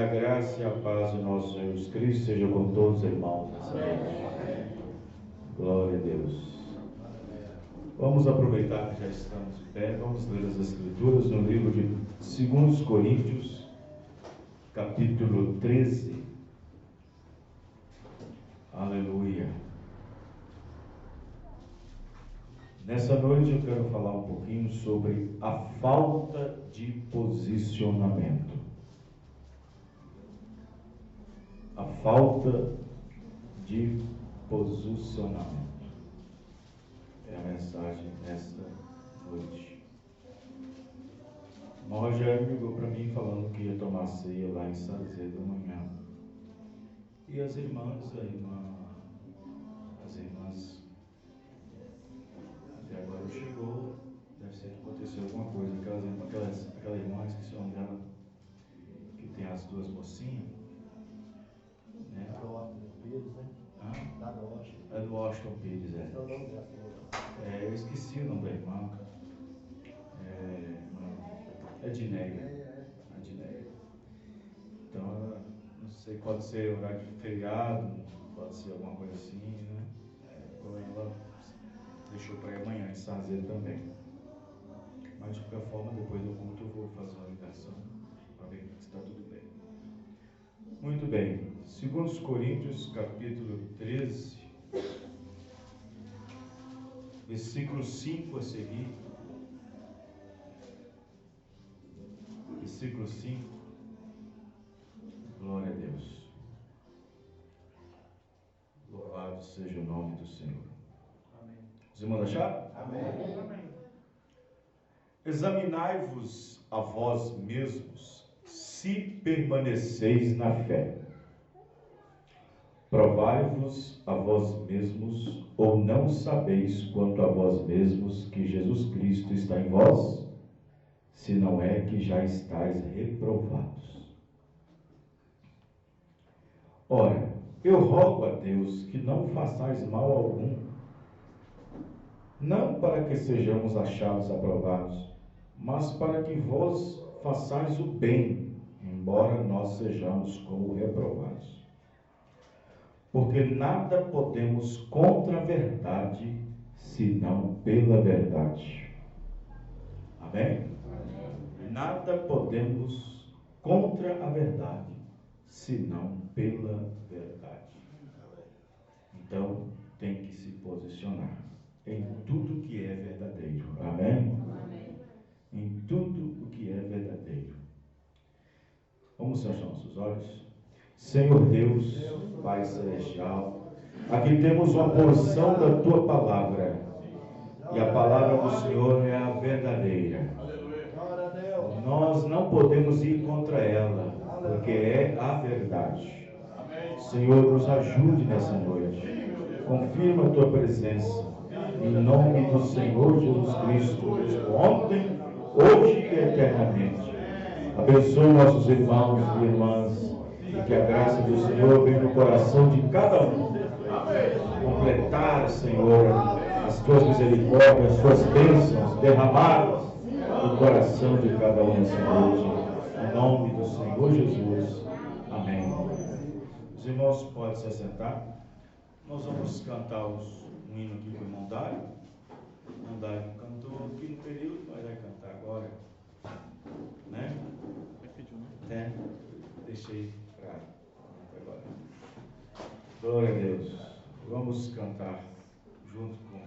a graça e a paz do nosso Senhor Jesus Cristo seja com todos os irmãos nessa noite. Glória a Deus. Vamos aproveitar que já estamos em pé, vamos ler as Escrituras no livro de 2 Coríntios, capítulo 13. Aleluia. Nessa noite eu quero falar um pouquinho sobre a falta de posicionamento. A falta de posicionamento. É a mensagem nesta noite. O Rogério ligou para mim falando que ia tomar ceia lá em São José da manhã. E as irmãs até agora chegou, deve ser que aconteceu alguma coisa. Aquela irmã, esqueci o nome dela, que tem as duas mocinhas. Né? Pires, né? Lá do Washington. É do Washington Pires, é. Eu esqueci o nome da irmã. É Dineia. A Dineia. Então, não sei, pode ser horário de feriado, pode ser alguma coisa assim, né? Ela deixou para ir amanhã em Sazeiro também. Mas de qualquer forma, depois do culto eu vou fazer uma ligação para ver se está tudo bem. Muito bem. 2 Coríntios, capítulo 13, versículo 5 a seguir. Versículo 5. Glória a Deus. Louvado seja o nome do Senhor. Amém. Os irmãos acharam? Amém. Examinai-vos a vós mesmos, se permaneceis na fé. Provai-vos a vós mesmos, ou não sabeis quanto a vós mesmos que Jesus Cristo está em vós, se não é que já estáis reprovados. Ora, eu rogo a Deus que não façais mal algum, não para que sejamos achados aprovados, mas para que vós façais o bem, embora nós sejamos como reprovados. Porque nada podemos contra a verdade, senão pela verdade. Amém? Nada podemos contra a verdade, senão pela verdade. Então, tem que se posicionar em tudo que é verdadeiro. Amém? Em tudo o que é verdadeiro. Vamos fechar nossos olhos. Senhor Deus, Pai Celestial, aqui temos uma porção da Tua Palavra, e a Palavra do Senhor é a verdadeira. Nós não podemos ir contra ela, porque é a verdade. Senhor, nos ajude nessa noite. Confirma a Tua presença, em nome do Senhor Jesus Cristo, ontem, hoje e eternamente. Abençoe nossos irmãos e irmãs, e que a graça do Senhor venha no coração de cada um. Completar, Senhor, as Tuas misericórdias, as Tuas bênçãos derramadas no coração de cada um nessa noite. Em nome do Senhor Jesus. Amém. Os irmãos podem se assentar. Nós vamos cantar um hino aqui com o irmão Dário. O irmão Dário cantou aqui no período, mas vai cantar agora. Né? Deixei para agora. Glória a Deus. Vamos cantar junto com o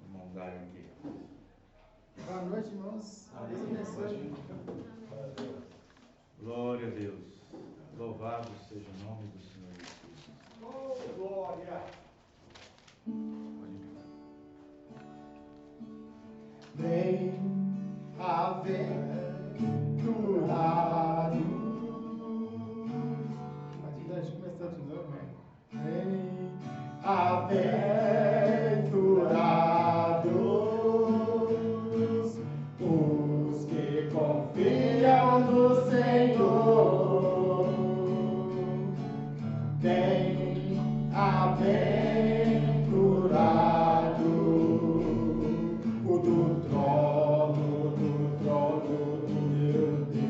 irmão Dário aqui. Boa noite, irmãos. Deus abençoe. Glória a Deus. Louvado seja o nome do Senhor Jesus. Oh, glória! Bem aventurado. A gente começou de novo, né? Bem aventurados os que confiam no Senhor. Bem aventurado o do trono do meu Deus.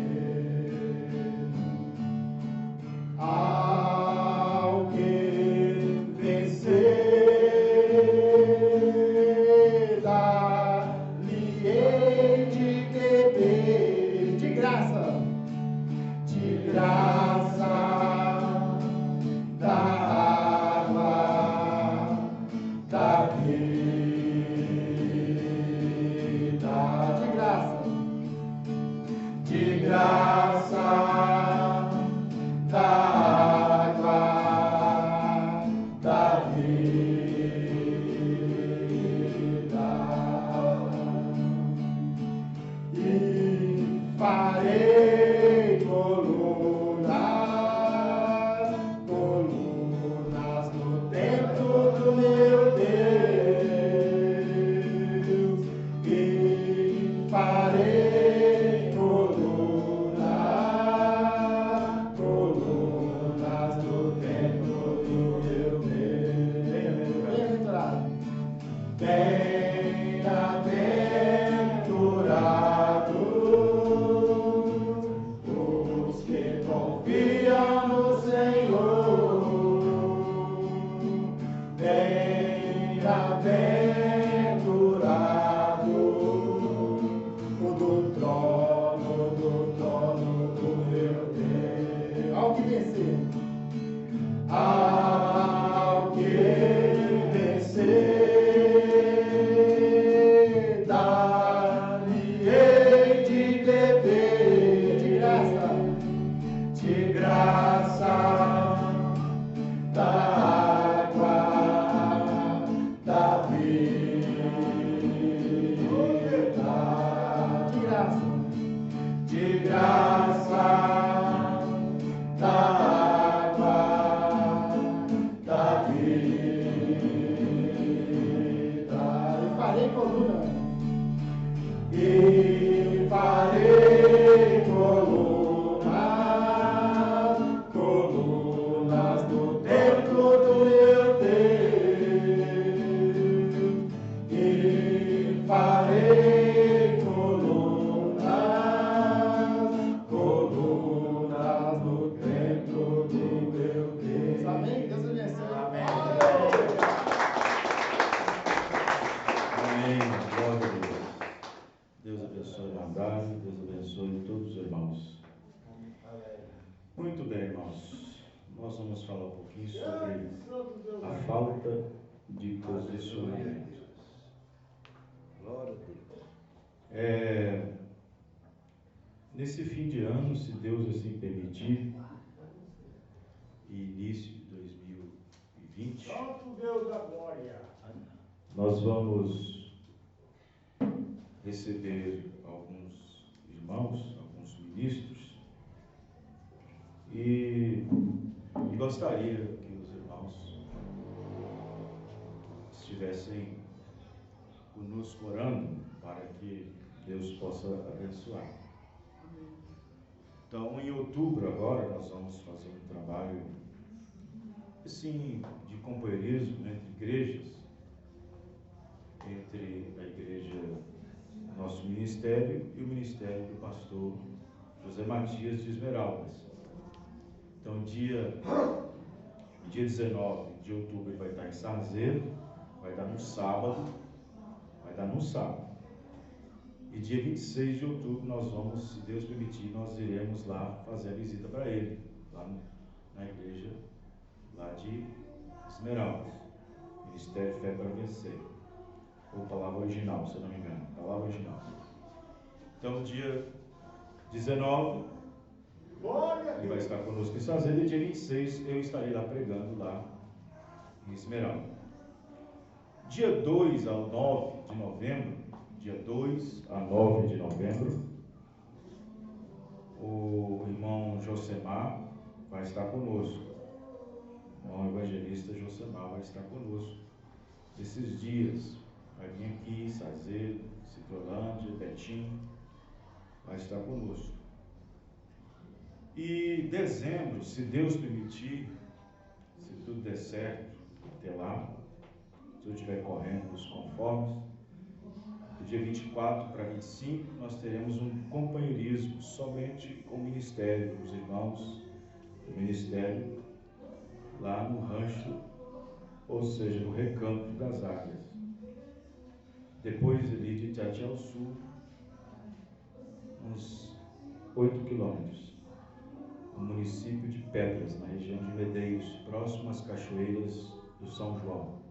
de graça da água da vida, e farei colunas no templo do meu Deus, e farei colunas no templo do meu Deus. Bem-aventurado. Bem-aventurados os que confiam no Senhor. Bem-aventurado o do trono do meu Deus. Ao que vencer. Ao que vencer, dar-lhe-ei de beber de graça da água da vida, de graça da água da vida. E farei colunas no templo do meu Deus, e farei colunas no templo do meu Deus. Amém? Deus abençoe. Amém. Amém. Glória a Deus. Deus abençoe o Andrade, Deus abençoe todos os irmãos. Muito bem, irmãos. Nós vamos falar um pouquinho sobre a falta de posicionamento. Glória a Deus. Nesse fim de ano, se Deus assim permitir, e início de 2020, Santo Deus da glória. nós vamos receber alguns irmãos, alguns ministros, e gostaria que os irmãos estivessem conosco orando para que Deus possa abençoar. Então, em outubro agora, nós vamos fazer um trabalho, assim, de companheirismo entre igrejas, entre a igreja, nosso ministério e o ministério do pastor José Matias de Esmeraldas. Então, dia 19 de outubro ele vai estar em Sarzedo, vai dar no sábado. E dia 26 de outubro nós vamos, se Deus permitir, nós iremos lá fazer a visita para ele, lá na igreja, lá de Esmeraldas, Ministério Fé para Vencer, ou palavra original, se eu não me engano, palavra original. Então, dia 19, ele vai estar conosco em Sarzedo, e dia 26 eu estarei lá pregando lá em Esmeralda. Dia 2 ao 9 de novembro, o irmão Josemar vai estar conosco. O irmão evangelista Josemar vai estar conosco. Esses dias, vai vir aqui, Sarzedo, Citrolândia, Betim, vai estar conosco. E dezembro, se Deus permitir, se tudo der certo, até lá, se eu estiver correndo nos conformes, do dia 24 para 25, nós teremos um companheirismo somente com o ministério, os irmãos do ministério, lá no rancho, ou seja, no Recanto das Águias. Depois ali de Itati ao sul, uns 8 quilômetros, no município de Pedras, na região de Medeiros, próximo às cachoeiras do São João.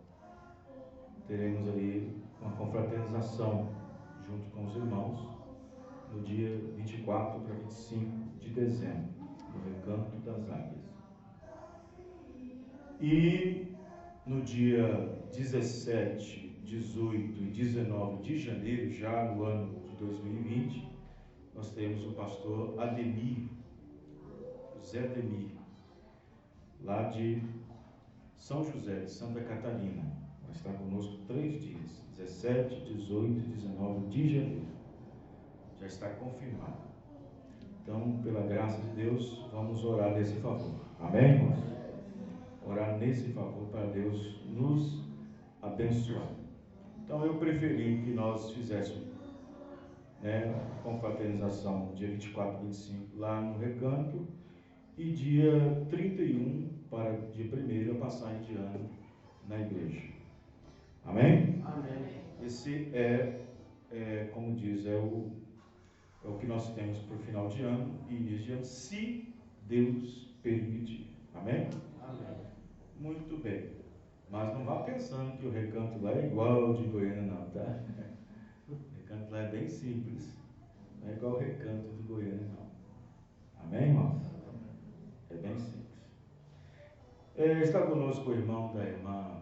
Teremos ali uma confraternização junto com os irmãos, no dia 24 para 25 de dezembro, no Recanto das Águias. E no dia 17, 18 e 19 de janeiro, já no ano de 2020, nós temos o pastor Ademir, José Ademir, lá de São José, de Santa Catarina. Vai estar conosco 3 dias, 17, 18 e 19 de janeiro. Já está confirmado. Então, pela graça de Deus, vamos orar nesse favor. Amém, irmãos? Orar nesse favor para Deus nos abençoar. Então, eu preferi que nós fizéssemos confraternização dia 24 e 25 lá no Recanto e dia 31 para dia 1º a passagem de ano na igreja. Amém? Amém. Esse como diz, é o que nós temos para o final de ano e início de ano, se Deus permitir. Amém? Amém. Muito bem. Mas não vá pensando que o Recanto lá é igual ao de Goiânia, não, tá? O Recanto lá é bem simples. Não é igual ao Recanto de Goiânia, não. Amém, irmãos? É bem simples. Está conosco o irmão da irmã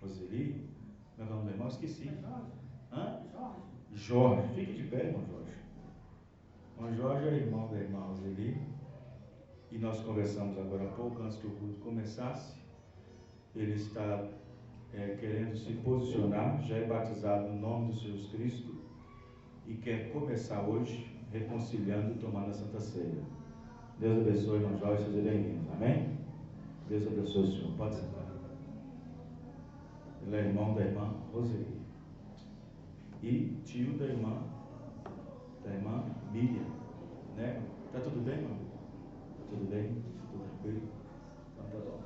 Roseli. Como é o nome do irmão? Esqueci. Hã? Jorge. Fique de pé, irmão Jorge. Irmão Jorge é irmão da irmã Roseli. E nós conversamos agora há pouco, antes que o culto começasse. Ele está querendo se posicionar, já é batizado no nome do Senhor Jesus Cristo e quer começar hoje reconciliando e tomando a Santa Ceia. Deus abençoe, irmão Jorge, seja bem-vindo. Amém? Deus abençoe o senhor. Pode sentar. Ele é irmão da irmã Roseli e tio da irmã Miriam, né? Tá tudo bem, irmão? Tá tudo bem? Tudo tranquilo? Então tá bom.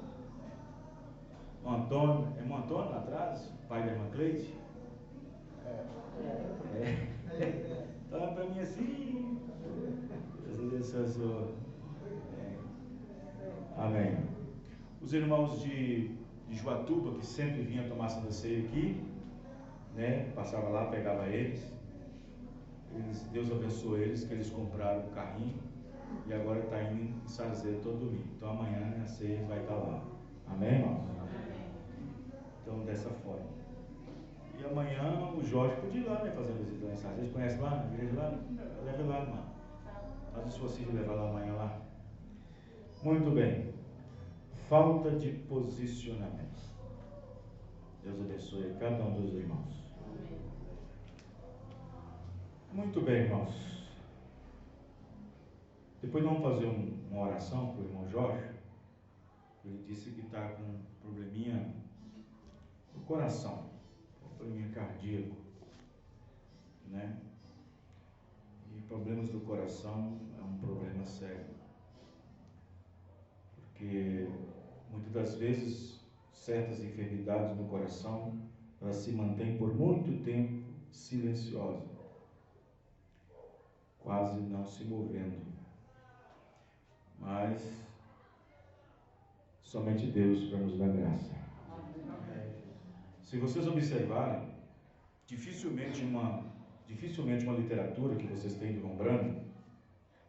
Irmão Antônio lá atrás, pai da irmã Cleide? Tá olhando para mim assim. Deus abençoe o senhor. Amém. Os irmãos de Juatuba, que sempre vinham tomar Santa Ceia aqui, né? Passava lá, pegava eles. Deus abençoe eles, que eles compraram o carrinho e agora está indo em Sarzeiro todo domingo. Então amanhã a ceia vai estar lá. Amém, irmãos? Então, dessa forma. E amanhã o Jorge podia ir lá, né? Fazer a visita lá em Sarzeiro. Vocês conhecem lá, na igreja lá? Leve lá, irmão. Faz o esforço de levar lá amanhã lá. Muito bem. Falta de posicionamento. Deus abençoe cada um dos irmãos. Muito bem, irmãos. Depois vamos fazer uma oração para o irmão Jorge. Ele disse que está com um probleminha no coração, um probleminha cardíaco, né? E problemas do coração é um problema sério. Porque muitas das vezes certas enfermidades no coração, elas se mantêm por muito tempo silenciosas, quase não se movendo. Mas somente Deus para nos dar graça. Se vocês observarem, dificilmente uma literatura que vocês têm de Von Branham,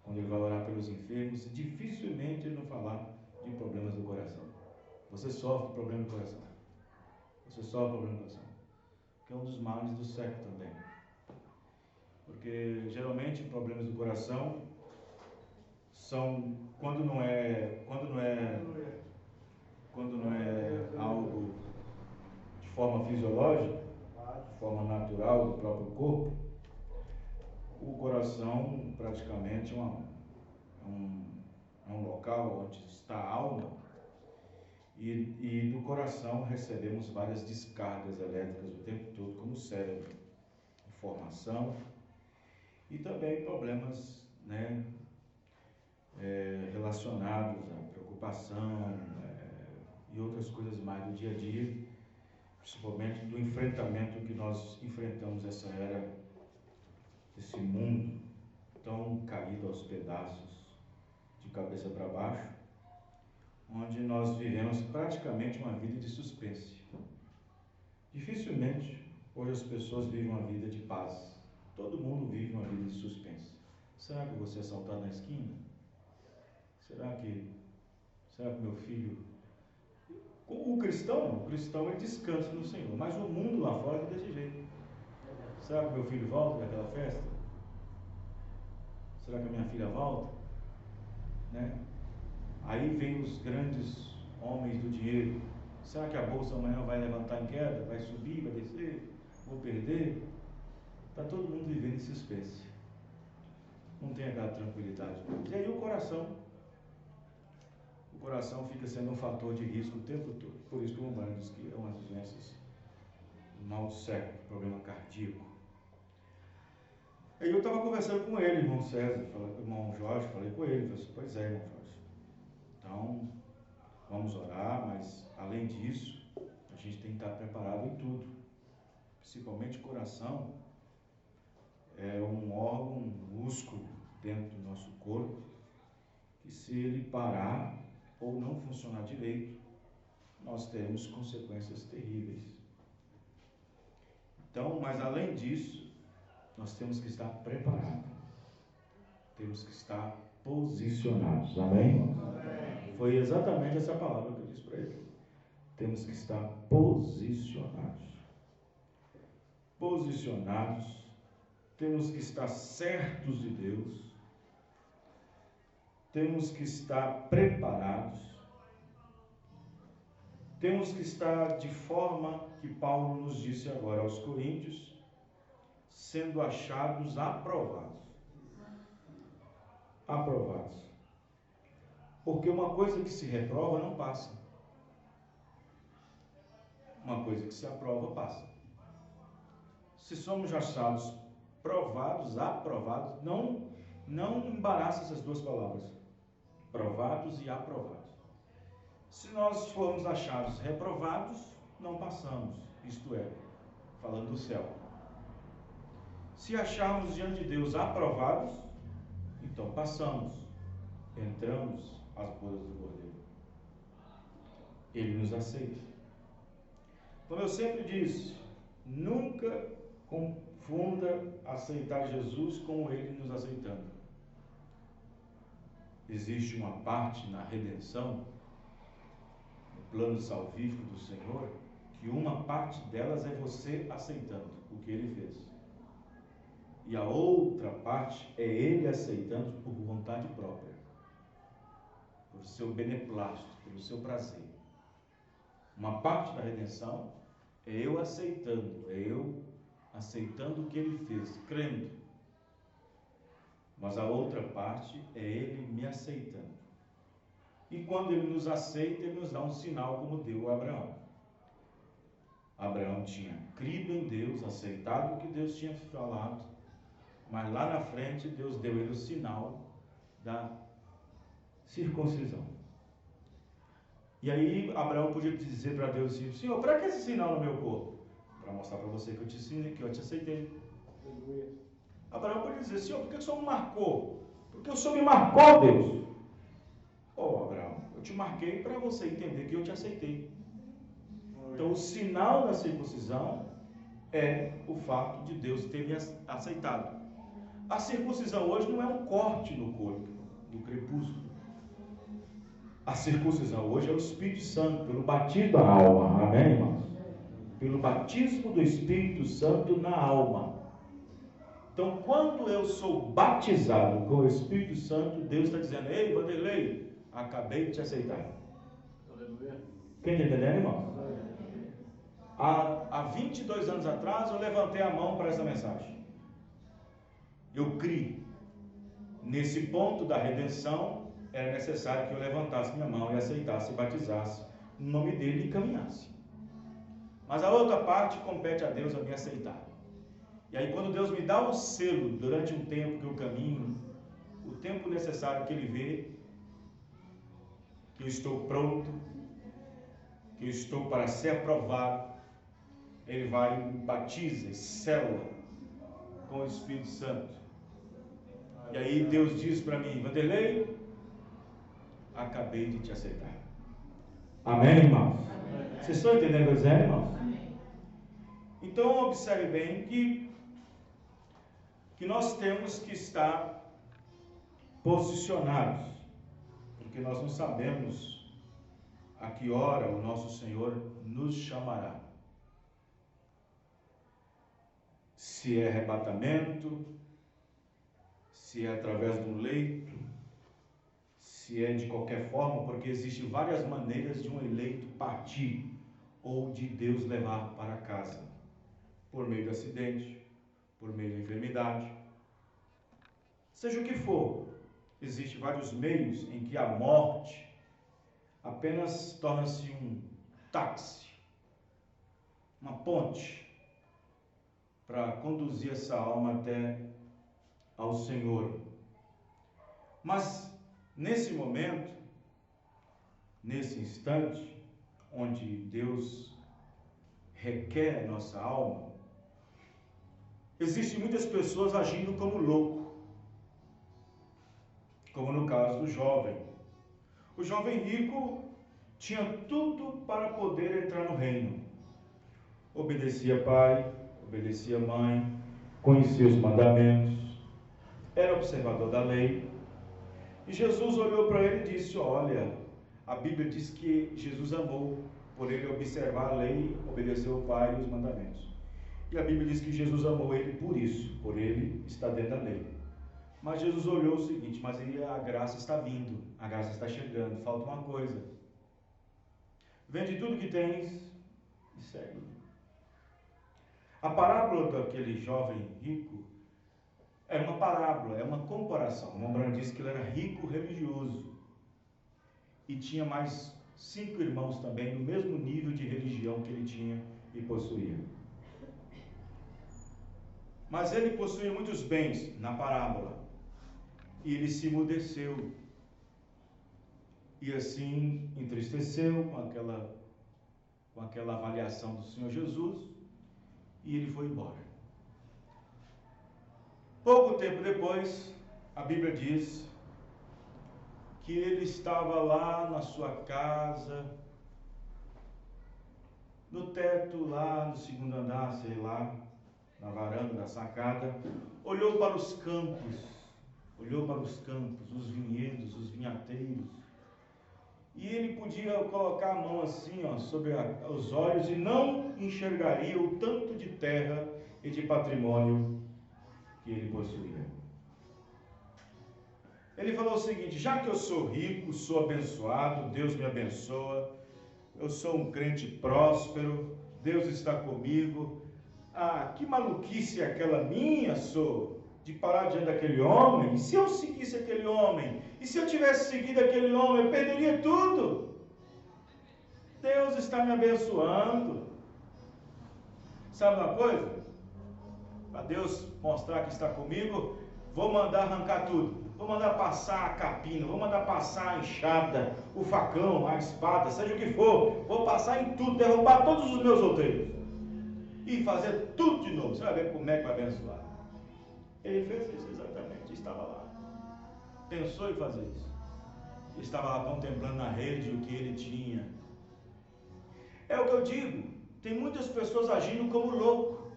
quando ele vai orar pelos enfermos, dificilmente ele não falar de problemas do coração. Você sofre problema do coração. Você sofre problema do coração. Que é um dos males do século também. Porque geralmente problemas do coração são quando não é algo de forma fisiológica, de forma natural do próprio corpo, o coração praticamente é um local onde está a alma, e do coração recebemos várias descargas elétricas o tempo todo, como o cérebro, informação e também problemas, né, relacionados à preocupação e outras coisas mais do dia a dia, principalmente do enfrentamento que nós enfrentamos essa era, esse mundo tão caído aos pedaços, de cabeça para baixo, onde nós vivemos praticamente uma vida de suspense. Dificilmente hoje as pessoas vivem uma vida de paz Todo mundo vive uma vida de suspense. Será que eu vou ser assaltado na esquina? Será que meu filho... O cristão ele descansa no Senhor, mas o mundo lá fora é desse jeito. Será que meu filho volta daquela festa? Será que a minha filha volta? Né? Aí vem os grandes homens do dinheiro. Será que a bolsa amanhã vai levantar em queda? Vai subir, vai descer? Vou perder? Está todo mundo vivendo em suspense. Não tem aquela tranquilidade. E aí o coração fica sendo um fator de risco o tempo todo. Por isso que o humano diz que é uma das doenças mal do século, problema cardíaco. Aí eu estava conversando com ele, irmão César, irmão Jorge, falei com ele, falei assim, pois é, irmão Jorge. Então, vamos orar, mas além disso, a gente tem que estar preparado em tudo. Principalmente o coração é um órgão, um músculo dentro do nosso corpo, que se ele parar ou não funcionar direito, nós teremos consequências terríveis. Então, mas além disso, nós temos que estar preparados. Temos que estar posicionados. Amém? Amém. Foi exatamente essa palavra que eu disse para ele. Temos que estar posicionados. Posicionados. Temos que estar certos de Deus. Temos que estar preparados. Temos que estar de forma que Paulo nos disse agora aos Coríntios, sendo achados aprovados. Aprovados. Porque uma coisa que se reprova não passa. Uma coisa que se aprova passa. Se somos achados provados, aprovados, não embaraça essas duas palavras. Provados e aprovados. Se nós formos achados reprovados, não passamos. Isto é, falando do céu. Se acharmos diante de Deus aprovados, então passamos, entramos às bodas do Cordeiro. Ele nos aceita. Como eu sempre disse, nunca confunda aceitar Jesus com Ele nos aceitando. Existe uma parte na redenção, no plano salvífico do Senhor, que uma parte delas é você aceitando o que Ele fez. E a outra parte é Ele aceitando por vontade própria, por seu beneplácito, pelo seu prazer. Uma parte da redenção é eu aceitando o que Ele fez, crendo. Mas a outra parte é Ele me aceitando. E quando Ele nos aceita, Ele nos dá um sinal como deu a Abraão. Abraão tinha crido em Deus, aceitado o que Deus tinha falado, mas lá na frente Deus deu ele o sinal da circuncisão. E aí Abraão podia dizer para Deus assim, Senhor, para que esse sinal no meu corpo? Para mostrar para você que eu te aceitei. Abraão podia dizer, Senhor, por que o Senhor me marcou? Porque o Senhor me marcou, Deus. Abraão, eu te marquei para você entender que eu te aceitei. Então o sinal da circuncisão é o fato de Deus ter me aceitado. A circuncisão hoje não é um corte no corpo, no crepúsculo. A circuncisão hoje é o Espírito Santo, pelo batismo da alma. Amém, irmãos? Pelo batismo do Espírito Santo na alma. Então, quando eu sou batizado com o Espírito Santo, Deus está dizendo, ei, Vanderlei, acabei de te aceitar. Quem está entendendo, irmão? Há 22 anos atrás, eu levantei a mão para essa mensagem. Eu criei. Nesse ponto da redenção, era necessário que eu levantasse minha mão e aceitasse e batizasse no nome dele e caminhasse. Mas a outra parte compete a Deus a me aceitar. E aí quando Deus me dá um selo durante um tempo que eu caminho, o tempo necessário que Ele vê que eu estou pronto, que eu estou para ser aprovado, Ele vai e me batiza, sela com o Espírito Santo. E aí Deus diz para mim, Vanderlei, acabei de te aceitar. Amém, irmãos? Amém. Vocês estão entendendo o que eu estou dizendo, irmãos? Amém. Então observe bem que que nós temos que estar posicionados, porque nós não sabemos a que hora o nosso Senhor nos chamará. Se é arrebatamento, se é através do leito, se é de qualquer forma, porque existem várias maneiras de um eleito partir ou de Deus levar para casa, por meio de acidente, por meio de enfermidade, seja o que for. Existem vários meios em que a morte apenas torna-se um táxi, uma ponte para conduzir essa alma até ao Senhor. Mas nesse momento, nesse instante, onde Deus requer a nossa alma, existem muitas pessoas agindo como louco, como no caso do jovem. O jovem rico tinha tudo para poder entrar no reino. Obedecia pai, obedecia mãe, conhecia os mandamentos, era observador da lei. E Jesus olhou para ele e disse: olha, a Bíblia diz que Jesus amou por ele observar a lei, obedecer o pai e os mandamentos. E a Bíblia diz que Jesus amou ele por isso, por ele estar dentro da lei. Mas Jesus olhou o seguinte: mas aí a graça está vindo, a graça está chegando, falta uma coisa. Vende tudo que tens e segue. A parábola daquele jovem rico é uma parábola, é uma comparação. O Rembrandt disse que ele era rico religioso e tinha mais 5 irmãos também no mesmo nível de religião que ele tinha e possuía. Mas ele possuía muitos bens na parábola e ele se emudeceu e assim entristeceu com aquela avaliação do Senhor Jesus e ele foi embora. Pouco tempo depois, a Bíblia diz que ele estava lá na sua casa, no teto lá no segundo andar, sei lá, na varanda da sacada, olhou para os campos, os vinhedos, os vinhateiros, e ele podia colocar a mão assim, sobre os olhos e não enxergaria o tanto de terra e de patrimônio que ele possuía. Ele falou o seguinte: já que eu sou rico, sou abençoado, Deus me abençoa, eu sou um crente próspero, Deus está comigo, que maluquice aquela minha, de parar diante daquele homem. E se eu seguisse aquele homem? E se eu tivesse seguido aquele homem, eu perderia tudo. Deus está me abençoando. Sabe uma coisa? Para Deus mostrar que está comigo, vou mandar arrancar tudo. Vou mandar passar a capina, vou mandar passar a enxada, o facão, a espada, seja o que for. Vou passar em tudo, derrubar todos os meus outeiros e fazer tudo de novo. Você vai ver como é que vai abençoar. Ele fez isso exatamente, estava lá. Pensou em fazer isso. Estava lá contemplando na rede o que ele tinha. É o que eu digo, tem muitas pessoas agindo como louco.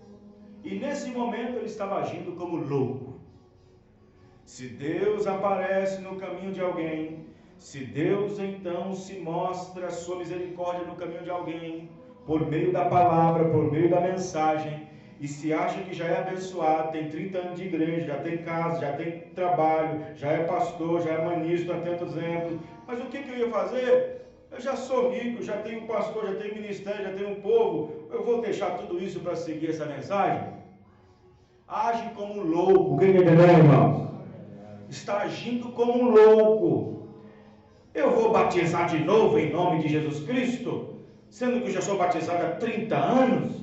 E nesse momento ele estava agindo como louco. Se Deus aparece no caminho de alguém, se Deus então se mostra a sua misericórdia no caminho de alguém, por meio da palavra, por meio da mensagem, e se acha que já é abençoado, tem 30 anos de igreja, já tem casa, já tem trabalho, já é pastor, já é ministro há tantos anos, mas o que eu ia fazer? Eu já sou rico, já tenho pastor, já tenho ministério, já tenho um povo, eu vou deixar tudo isso para seguir essa mensagem? Age como um louco. Quem entendeu, irmãos? Está agindo como um louco. Eu vou batizar de novo em nome de Jesus Cristo, sendo que eu já sou batizado há 30 anos,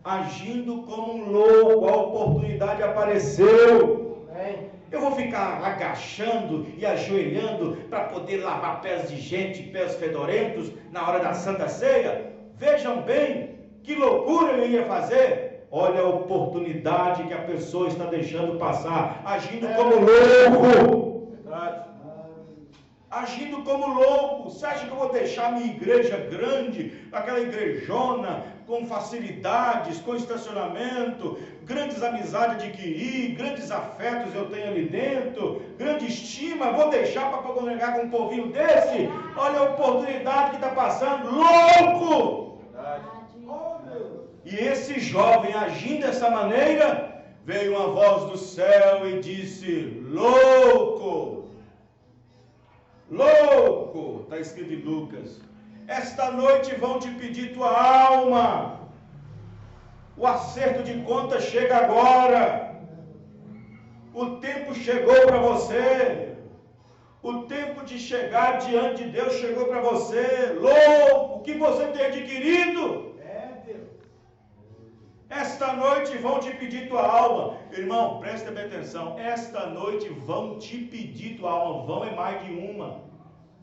agindo como um louco. A oportunidade apareceu. Eu vou ficar agachando e ajoelhando para poder lavar pés de gente, pés fedorentos na hora da Santa Ceia? Vejam bem que loucura eu ia fazer. Olha a oportunidade que a pessoa está deixando passar, agindo como louco. Verdade. Agindo como louco. Você acha que eu vou deixar a minha igreja grande, aquela igrejona, com facilidades, com estacionamento, grandes amizades adquirir, grandes afetos eu tenho ali dentro, grande estima, vou deixar para congregar com um povinho desse? Olha a oportunidade que está passando, louco! E esse jovem, agindo dessa maneira, veio uma voz do céu e disse: louco! Louco! Está escrito em Lucas. Esta noite vão te pedir tua alma. O acerto de contas chega agora. O tempo chegou para você. O tempo de chegar diante de Deus chegou para você. Louco! O que você tem adquirido? Esta noite vão te pedir tua alma. Irmão, presta bem atenção. Esta noite vão te pedir tua alma. Vão é mais de uma.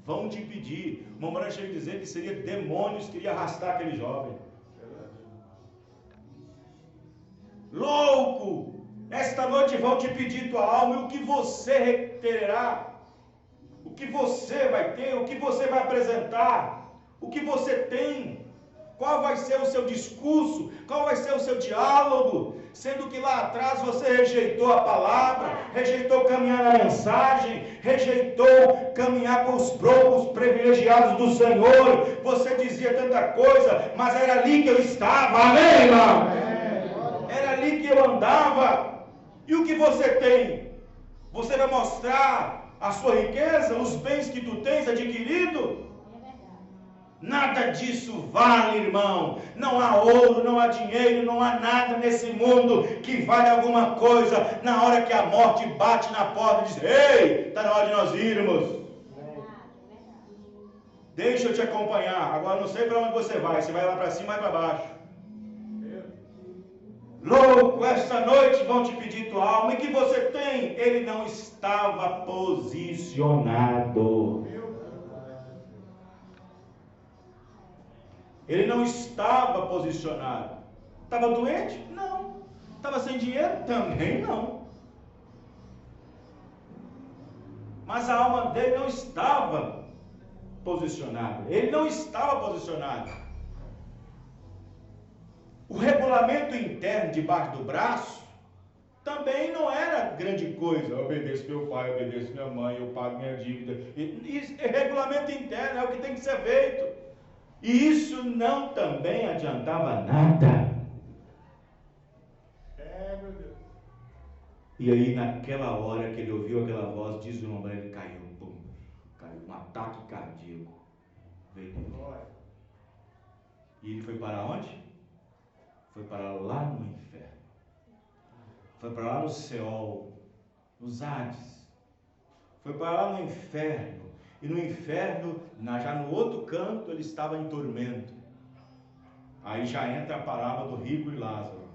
Vão te pedir. O irmão Branco chega a dizer que seria demônios que iam arrastar aquele jovem. Louco! Esta noite vão te pedir tua alma. E o que você terá? O que você vai ter? O que você vai apresentar? O que você tem? Qual vai ser o seu discurso? Qual vai ser o seu diálogo? Sendo que lá atrás você rejeitou a palavra, rejeitou caminhar na mensagem, rejeitou caminhar com os poucos privilegiados do Senhor. Você dizia tanta coisa, mas era ali que eu estava. Amém, irmão? Era ali que eu andava. E o que você tem? Você vai mostrar a sua riqueza, os bens que tu tens adquirido? Nada disso vale, irmão. Não há ouro, não há dinheiro, não há nada nesse mundo que vale alguma coisa na hora que a morte bate na porta e diz: ei, está na hora de nós irmos. Deixa eu te acompanhar. Agora não sei para onde você vai. Você vai lá para cima ou para baixo? Louco, esta noite vão te pedir tua alma. E que você tem? Ele não estava posicionado. Ele não estava posicionado. Estava doente? Não. Estava sem dinheiro? Também não. Mas a alma dele não estava posicionada. Ele não estava posicionado. O regulamento interno debaixo do braço também não era grande coisa. Eu obedeço meu pai, eu obedeço minha mãe, eu pago minha dívida. Isso é regulamento interno, é o que tem que ser feito. E isso não também adiantava nada. Meu Deus. E aí naquela hora que ele ouviu aquela voz, diz o irmão, ele caiu, pum, caiu, um ataque cardíaco. Veio dele. E ele foi para onde? Foi para lá no inferno. Foi para lá no Seol, nos Hades. Foi para lá no inferno. E no inferno, já no outro canto, ele estava em tormento. Aí já entra a parábola do rico e Lázaro.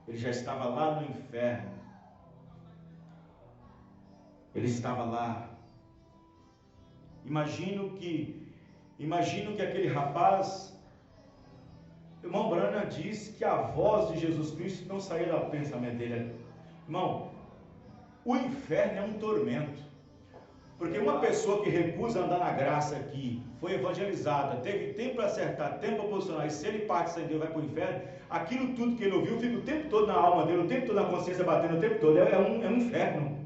Ele já estava lá no inferno. Ele estava lá. Imagino que aquele rapaz, irmão Branham diz que a voz de Jesus Cristo não saía do pensamento dele. Irmão, o inferno é um tormento. Porque uma pessoa que recusa andar na graça aqui, foi evangelizada, teve tempo para acertar, tempo para posicionar, e se ele parte sem Deus vai para o inferno, aquilo tudo que ele ouviu fica o tempo todo na alma dele, o tempo todo na consciência batendo, o tempo todo, é um inferno.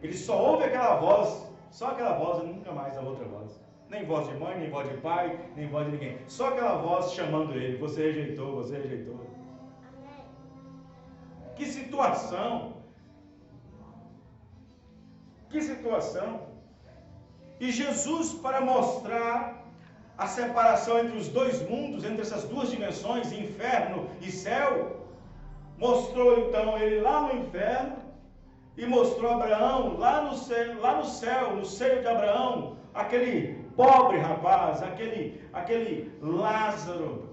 Ele só ouve aquela voz, só aquela voz, nunca mais a outra voz. Nem voz de mãe, nem voz de pai, nem voz de ninguém. Só aquela voz chamando ele, você rejeitou, você rejeitou. Que situação! Que situação! E Jesus, para mostrar a separação entre os dois mundos, entre essas duas dimensões, inferno e céu, mostrou então ele lá no inferno e mostrou Abraão lá no céu, no seio de Abraão, aquele pobre rapaz, aquele Lázaro,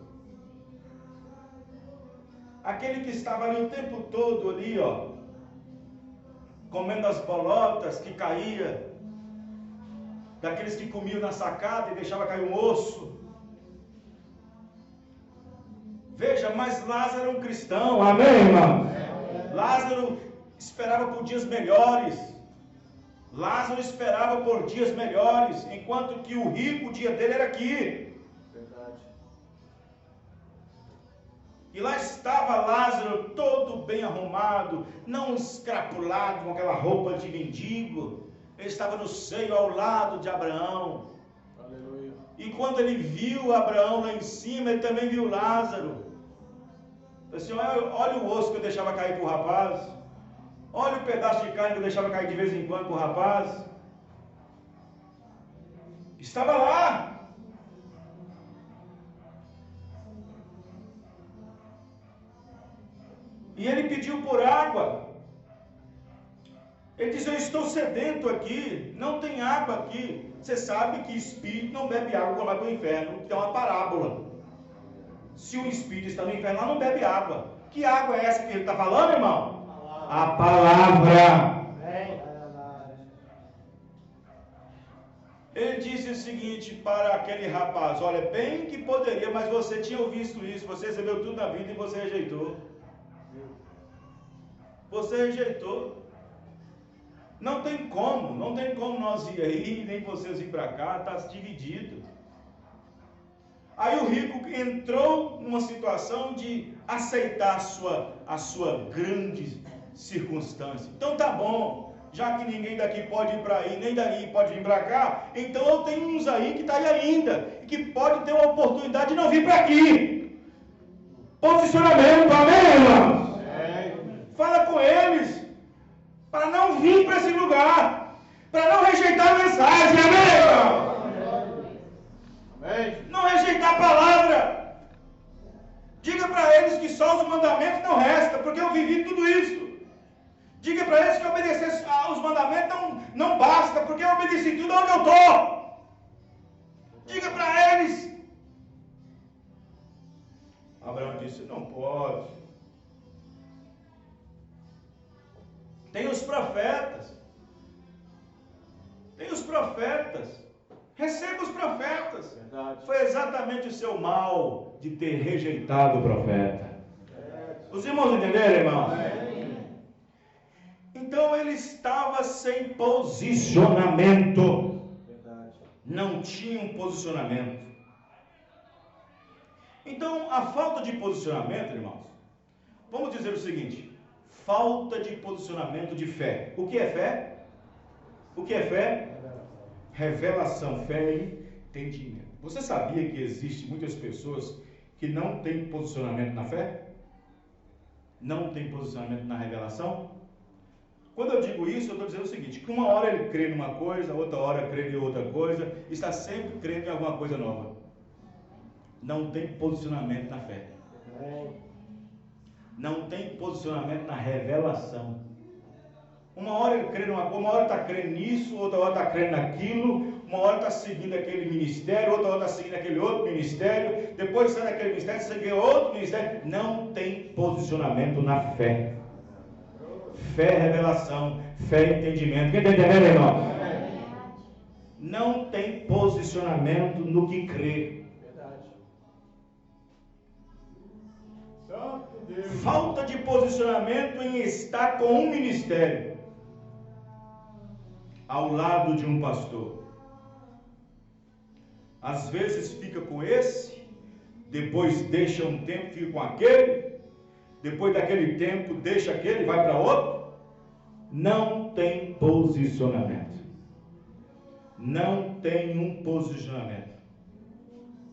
aquele que estava ali o tempo todo ali, comendo as bolotas que caía, daqueles que comiam na sacada e deixava cair um osso. Veja, mas Lázaro era um cristão, amém, irmão? Lázaro esperava por dias melhores. Lázaro esperava por dias melhores, enquanto que o rico, o dia dele era aqui. Verdade. E lá estava Lázaro, todo bem arrumado, não escrapulado com aquela roupa de mendigo. Ele estava no seio ao lado de Abraão. Aleluia. E quando ele viu Abraão lá em cima, ele também viu Lázaro. Assim, olha o osso que eu deixava cair para o rapaz. Olha o pedaço de carne que eu deixava cair de vez em quando para o rapaz. Estava lá. E ele pediu por água. Ele disse, eu estou sedento aqui, não tem água aqui. Você sabe que espírito não bebe água quando vai para o inferno, que é uma parábola. Se o espírito está no inferno, lá não bebe água. Que água é essa que ele está falando, irmão? A palavra. Ele disse o seguinte para aquele rapaz, olha, bem que poderia, mas você tinha visto isso, você recebeu tudo na vida e você rejeitou. Você rejeitou. Não tem como nós ir aí, nem vocês ir para cá, está dividido. Aí o rico entrou numa situação de aceitar a sua grande circunstância. Então tá bom, já que ninguém daqui pode ir para aí, nem daí pode vir para cá, então eu tenho uns aí que está aí ainda, e que pode ter uma oportunidade de não vir para aqui. Posicionamento, amém, irmãos? Fala com eles, para não vir para esse lugar, para não rejeitar a mensagem, amém, irmão? Amém. Não rejeitar a palavra. Diga para eles que só os mandamentos não restam, porque eu vivi tudo isso. Diga para eles que obedecer aos mandamentos não basta, porque eu obedeci tudo onde eu estou. Diga para eles. Abraão disse, não pode. Tem os profetas. Receba os profetas. Verdade. Foi exatamente o seu mal de ter rejeitado o profeta. Os irmãos entenderam, irmãos? Então ele estava sem posicionamento. Verdade. Não tinha um posicionamento. Então a falta de posicionamento, irmãos, vamos dizer o seguinte: falta de posicionamento de fé. O que é fé? O que é fé? Revelação, fé e entendimento. Você sabia que existem muitas pessoas que não têm posicionamento na fé? Não têm posicionamento na revelação? Quando eu digo isso, eu estou dizendo o seguinte, que uma hora ele crê numa coisa, outra hora crê em outra coisa, está sempre crendo em alguma coisa nova. Não tem posicionamento na fé. Não tem posicionamento na revelação. Uma hora ele crê numa coisa, uma hora está crendo nisso, outra hora está crendo naquilo, uma hora está seguindo aquele ministério, outra hora está seguindo aquele outro ministério, depois sai daquele ministério, segue outro ministério. Não tem posicionamento na fé. Fé, revelação, fé e entendimento. Quem está entendendo, irmão? Não tem posicionamento no que crê. Falta de posicionamento em estar com um ministério ao lado de um pastor. Às vezes fica com esse, depois deixa um tempo, fica com aquele, depois daquele tempo deixa aquele, vai para outro. Não tem posicionamento. Não tem um posicionamento.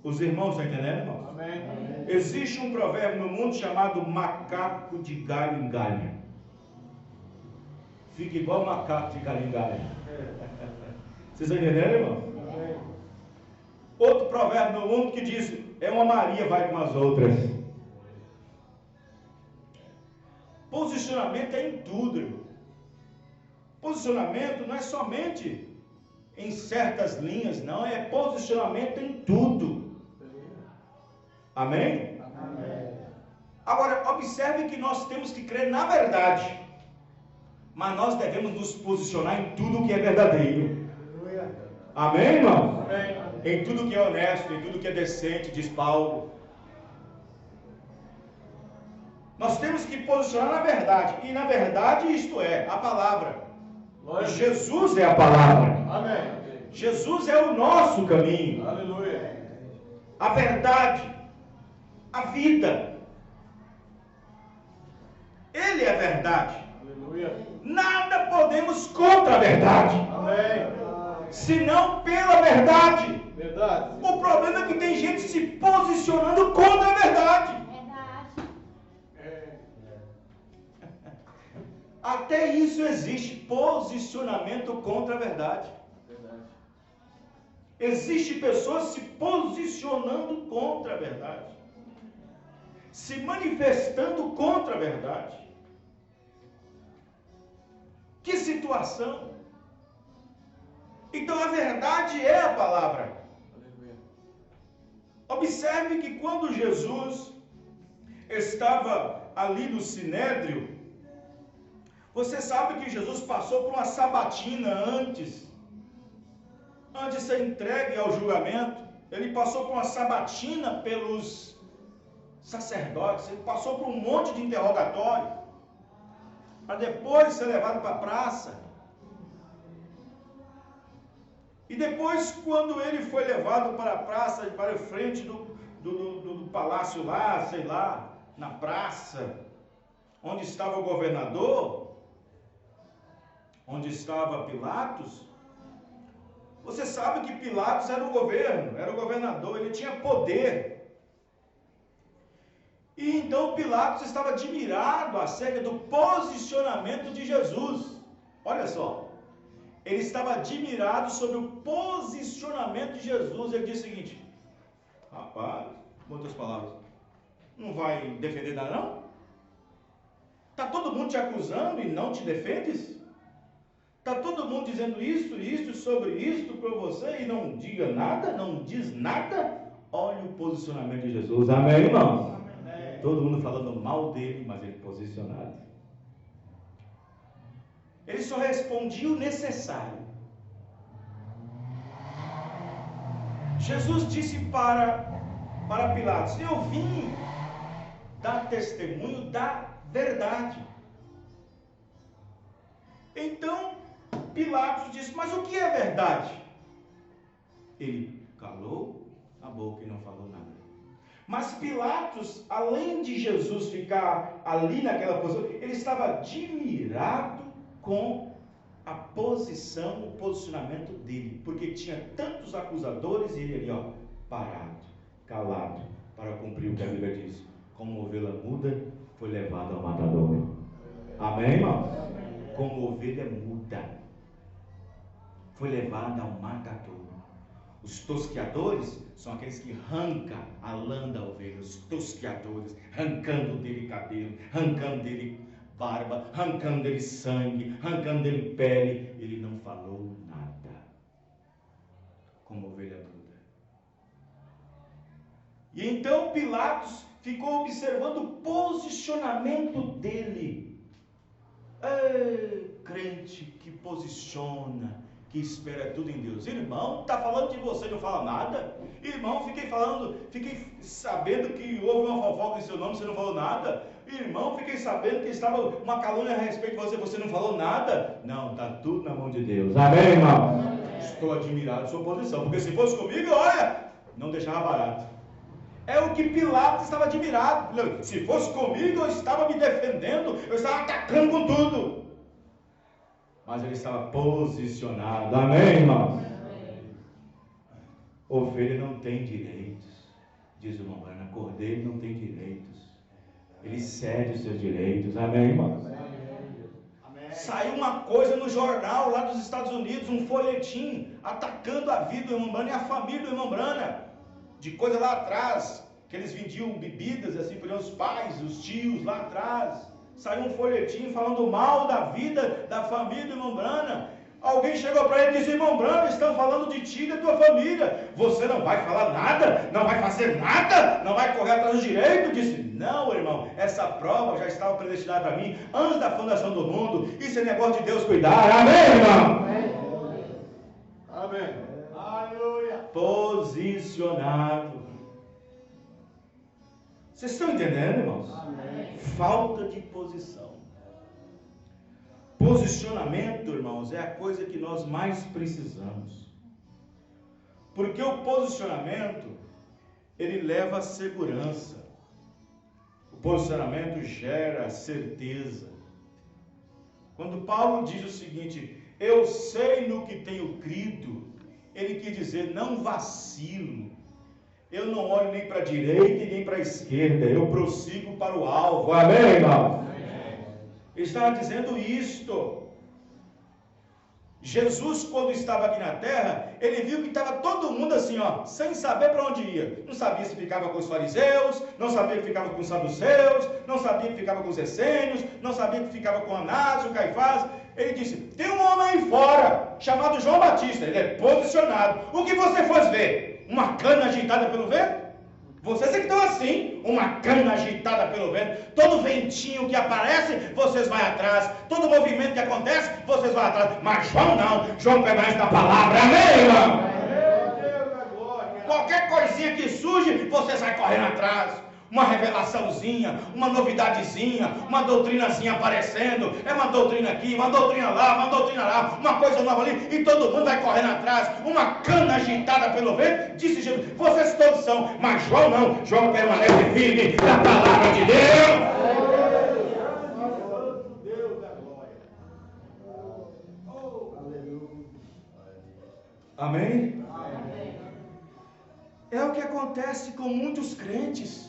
Os irmãos estão entendendo, irmãos? Amém. Existe um provérbio no mundo chamado macaco de galho em galho. Fica igual macaco de galho em galho. Vocês estão entendendo, irmão? Amém. Outro provérbio no mundo que diz, é uma Maria vai com as outras. Posicionamento é em tudo, irmão. Posicionamento não é somente em certas linhas, não, é posicionamento em tudo. Amém? Amém. Agora, observe que nós temos que crer na verdade, mas nós devemos nos posicionar em tudo que é verdadeiro. Amém, irmão? Amém. Em tudo que é honesto, em tudo que é decente, diz Paulo. Nós temos que posicionar na verdade, e na verdade isto é, a palavra. E Jesus é a palavra. Amém. Jesus é o nosso caminho. Aleluia. A verdade. A vida. Ele é a verdade. Aleluia. Nada podemos contra a verdade. Amém. Senão pela verdade. Verdade. O problema é que tem gente se posicionando contra a verdade. Até isso existe, posicionamento contra a verdade. Existe pessoas se posicionando contra a verdade, se manifestando contra a verdade. Que situação! Então a verdade é a palavra. Observe que quando Jesus estava ali no Sinédrio, você sabe que Jesus passou por uma sabatina antes de ser entregue ao julgamento. Ele passou por uma sabatina pelos sacerdotes, ele passou por um monte de interrogatório, para depois ser levado para a praça. E depois, quando ele foi levado para a praça, para a frente do palácio lá, sei lá, na praça, onde estava o governador, onde estava Pilatos, você sabe que Pilatos era o governo, era o governador, ele tinha poder. E então Pilatos estava admirado acerca do posicionamento de Jesus. Olha só, ele estava admirado sobre o posicionamento de Jesus. Ele disse o seguinte: rapaz, com outras palavras, não vai defender nada não? Está todo mundo te acusando e não te defendes? Está todo mundo dizendo isso sobre isso para você e não diga nada, não diz nada? Olha o posicionamento de Jesus. Amém, irmão? Amém. Todo mundo falando mal dele, mas ele posicionado. Ele só respondia o necessário. Jesus disse para Pilatos: eu vim dar testemunho da verdade. Então Pilatos disse: mas o que é verdade? Ele calou a boca e não falou nada. Mas Pilatos, além de Jesus ficar ali naquela posição, ele estava admirado com a posição, o posicionamento dele, porque tinha tantos acusadores e ele ali, parado, calado, para cumprir o que a Bíblia diz: como ovelha muda, foi levado ao matadouro. Amém, irmão? Como ovelha muda, foi levado ao matadouro. Os tosqueadores são aqueles que arrancam a lã da ovelha. Os tosqueadores, arrancando dele cabelo, arrancando dele barba, arrancando dele sangue, arrancando dele pele. Ele não falou nada, como ovelha muda. E então Pilatos ficou observando o posicionamento dele. Crente que posiciona, que espera tudo em Deus. Irmão, está falando de você e não fala nada? Irmão, fiquei sabendo que houve uma fofoca em seu nome, você não falou nada? Irmão, fiquei sabendo que estava uma calúnia a respeito de você não falou nada? Não, está tudo na mão de Deus. Amém, irmão? Amém. Estou admirado de sua posição, porque se fosse comigo, olha, não deixava barato. É o que Pilatos estava admirado. Se fosse comigo, eu estava me defendendo, eu estava atacando com tudo. Mas ele estava posicionado. Amém, irmãos? Ovelha não tem direitos, diz o irmão Brana. Cordeiro não tem direitos. Ele cede os seus direitos. Amém, irmãos? Amém. Saiu uma coisa no jornal lá dos Estados Unidos, um folhetim atacando a vida do irmão Brana e a família do irmão Brana. De coisa lá atrás, que eles vendiam bebidas assim para os pais, os tios lá atrás. Saiu um folhetim falando mal da vida da família do irmão Brana. Alguém chegou para ele e disse: irmão Brana, estão falando de ti e da tua família. Você não vai falar nada? Não vai fazer nada? Não vai correr atrás do direito? Disse: não, irmão, essa prova já estava predestinada para mim antes da fundação do mundo. Isso é negócio de Deus cuidar. Amém, irmão? Amém. Aleluia. Posicionado. Vocês estão entendendo, irmãos? Amém. Falta de posição. Posicionamento, irmãos, é a coisa que nós mais precisamos. Porque o posicionamento, ele leva a segurança. O posicionamento gera certeza. Quando Paulo diz o seguinte, eu sei no que tenho crido, ele quer dizer, não vacilo. Eu não olho nem para a direita e nem para a esquerda, eu prossigo para o alvo. Amém, irmão? Ele estava dizendo isto. Jesus, quando estava aqui na terra, ele viu que estava todo mundo assim, ó, sem saber para onde ia. Não sabia se ficava com os fariseus, não sabia que ficava com os saduceus, não sabia que ficava com os essênios, não sabia que ficava com Anás, o Caifás. Ele disse, tem um homem aí fora, chamado João Batista, ele é posicionado. O que você fosse ver? Uma cana agitada pelo vento? Vocês é que estão assim, uma cana agitada pelo vento, todo ventinho que aparece, vocês vão atrás, todo movimento que acontece, vocês vão atrás, mas João não, João permanece na palavra, amém, irmão? Qualquer coisinha que surge, vocês vão correndo atrás, uma revelaçãozinha, uma novidadezinha, uma doutrinazinha aparecendo, é uma doutrina aqui, uma doutrina lá, uma coisa nova ali, e todo mundo vai correndo atrás, uma cana agitada pelo vento, disse Jesus, vocês todos são, mas João não, João permanece firme na palavra de Deus. Amém? É o que acontece com muitos crentes.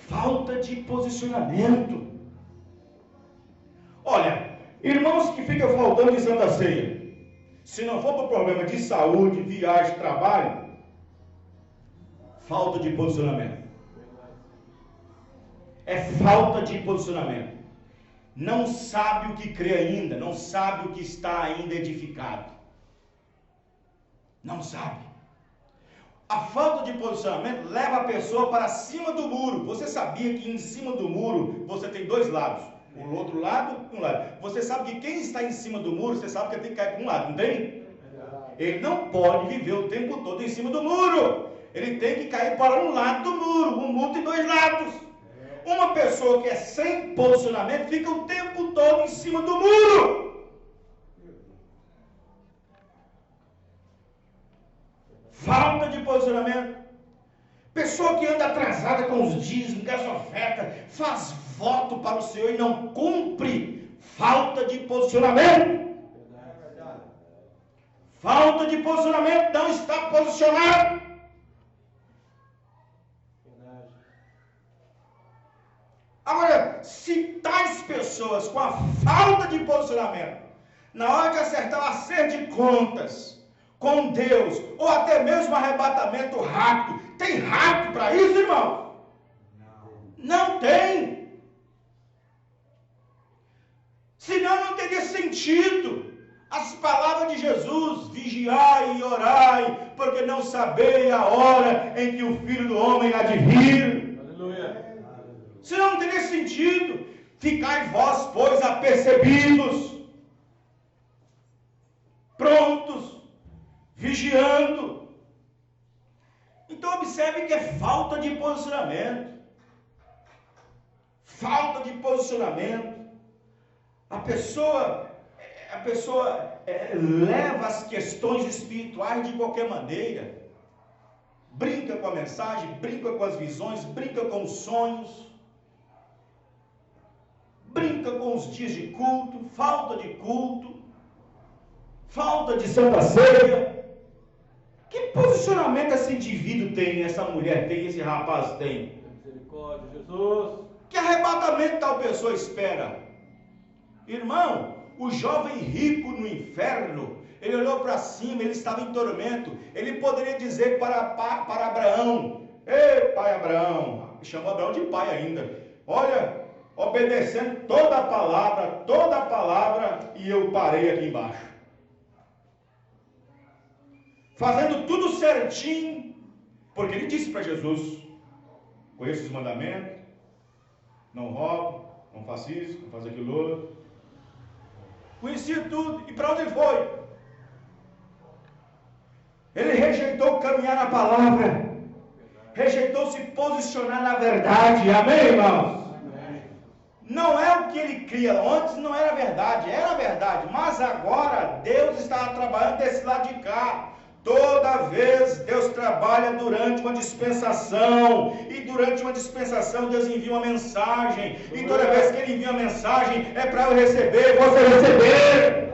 Falta de posicionamento. Olha, irmãos que ficam faltando em Santa Ceia, se não for por problema de saúde, viagem, trabalho, falta de posicionamento. É falta de posicionamento. Não sabe o que crê ainda, não sabe o que está ainda edificado. Não sabe. A falta de posicionamento leva a pessoa para cima do muro. Você sabia que em cima do muro você tem dois lados? O outro lado e um lado. Você sabe que quem está em cima do muro, você sabe que ele tem que cair para um lado, não tem? Ele não pode viver o tempo todo em cima do muro. Ele tem que cair para um lado do muro. O muro tem dois lados. Uma pessoa que é sem posicionamento fica o tempo todo em cima do muro. Falta de posicionamento. Pessoa que anda atrasada com os dízimos, com as ofertas, faz voto para o Senhor e não cumpre. Falta de posicionamento. Falta de posicionamento, não está posicionado. Agora, se tais pessoas com a falta de posicionamento, na hora de acertar o acerto de contas com Deus, ou até mesmo arrebatamento rápido, tem rápido para isso, irmão? Não tem. Senão não teria sentido as palavras de Jesus, vigiai e orai, porque não sabeis a hora em que o Filho do Homem há de vir. Aleluia. Senão não teria sentido. Ficai vós, pois, apercebidos, prontos, vigiando. Então observe que é falta de posicionamento. Falta de posicionamento. A pessoa leva as questões espirituais de qualquer maneira. Brinca com a mensagem, brinca com as visões, brinca com os sonhos. Brinca com os dias de culto, falta de culto, falta de Santa Ceia. Que posicionamento esse indivíduo tem, essa mulher tem, esse rapaz tem? Misericórdia, Jesus. Que arrebatamento tal pessoa espera? Irmão, o jovem rico no inferno, ele olhou para cima, ele estava em tormento. Ele poderia dizer para Abraão: ei, pai Abraão, chamou Abraão de pai ainda, olha, obedecendo toda a palavra, e eu parei aqui embaixo. Fazendo tudo certinho, porque ele disse para Jesus: conheço os mandamentos, não roubo, não faço isso, não faço aquilo outro. Conhecia tudo. E para onde ele foi? Ele rejeitou caminhar na palavra, rejeitou se posicionar na verdade. Amém, irmãos? Não é o que ele cria. Antes não era verdade, mas agora Deus está trabalhando desse lado de cá. Toda vez Deus trabalha durante uma dispensação, e durante uma dispensação Deus envia uma mensagem, e toda vez que Ele envia uma mensagem é para eu receber, você receber.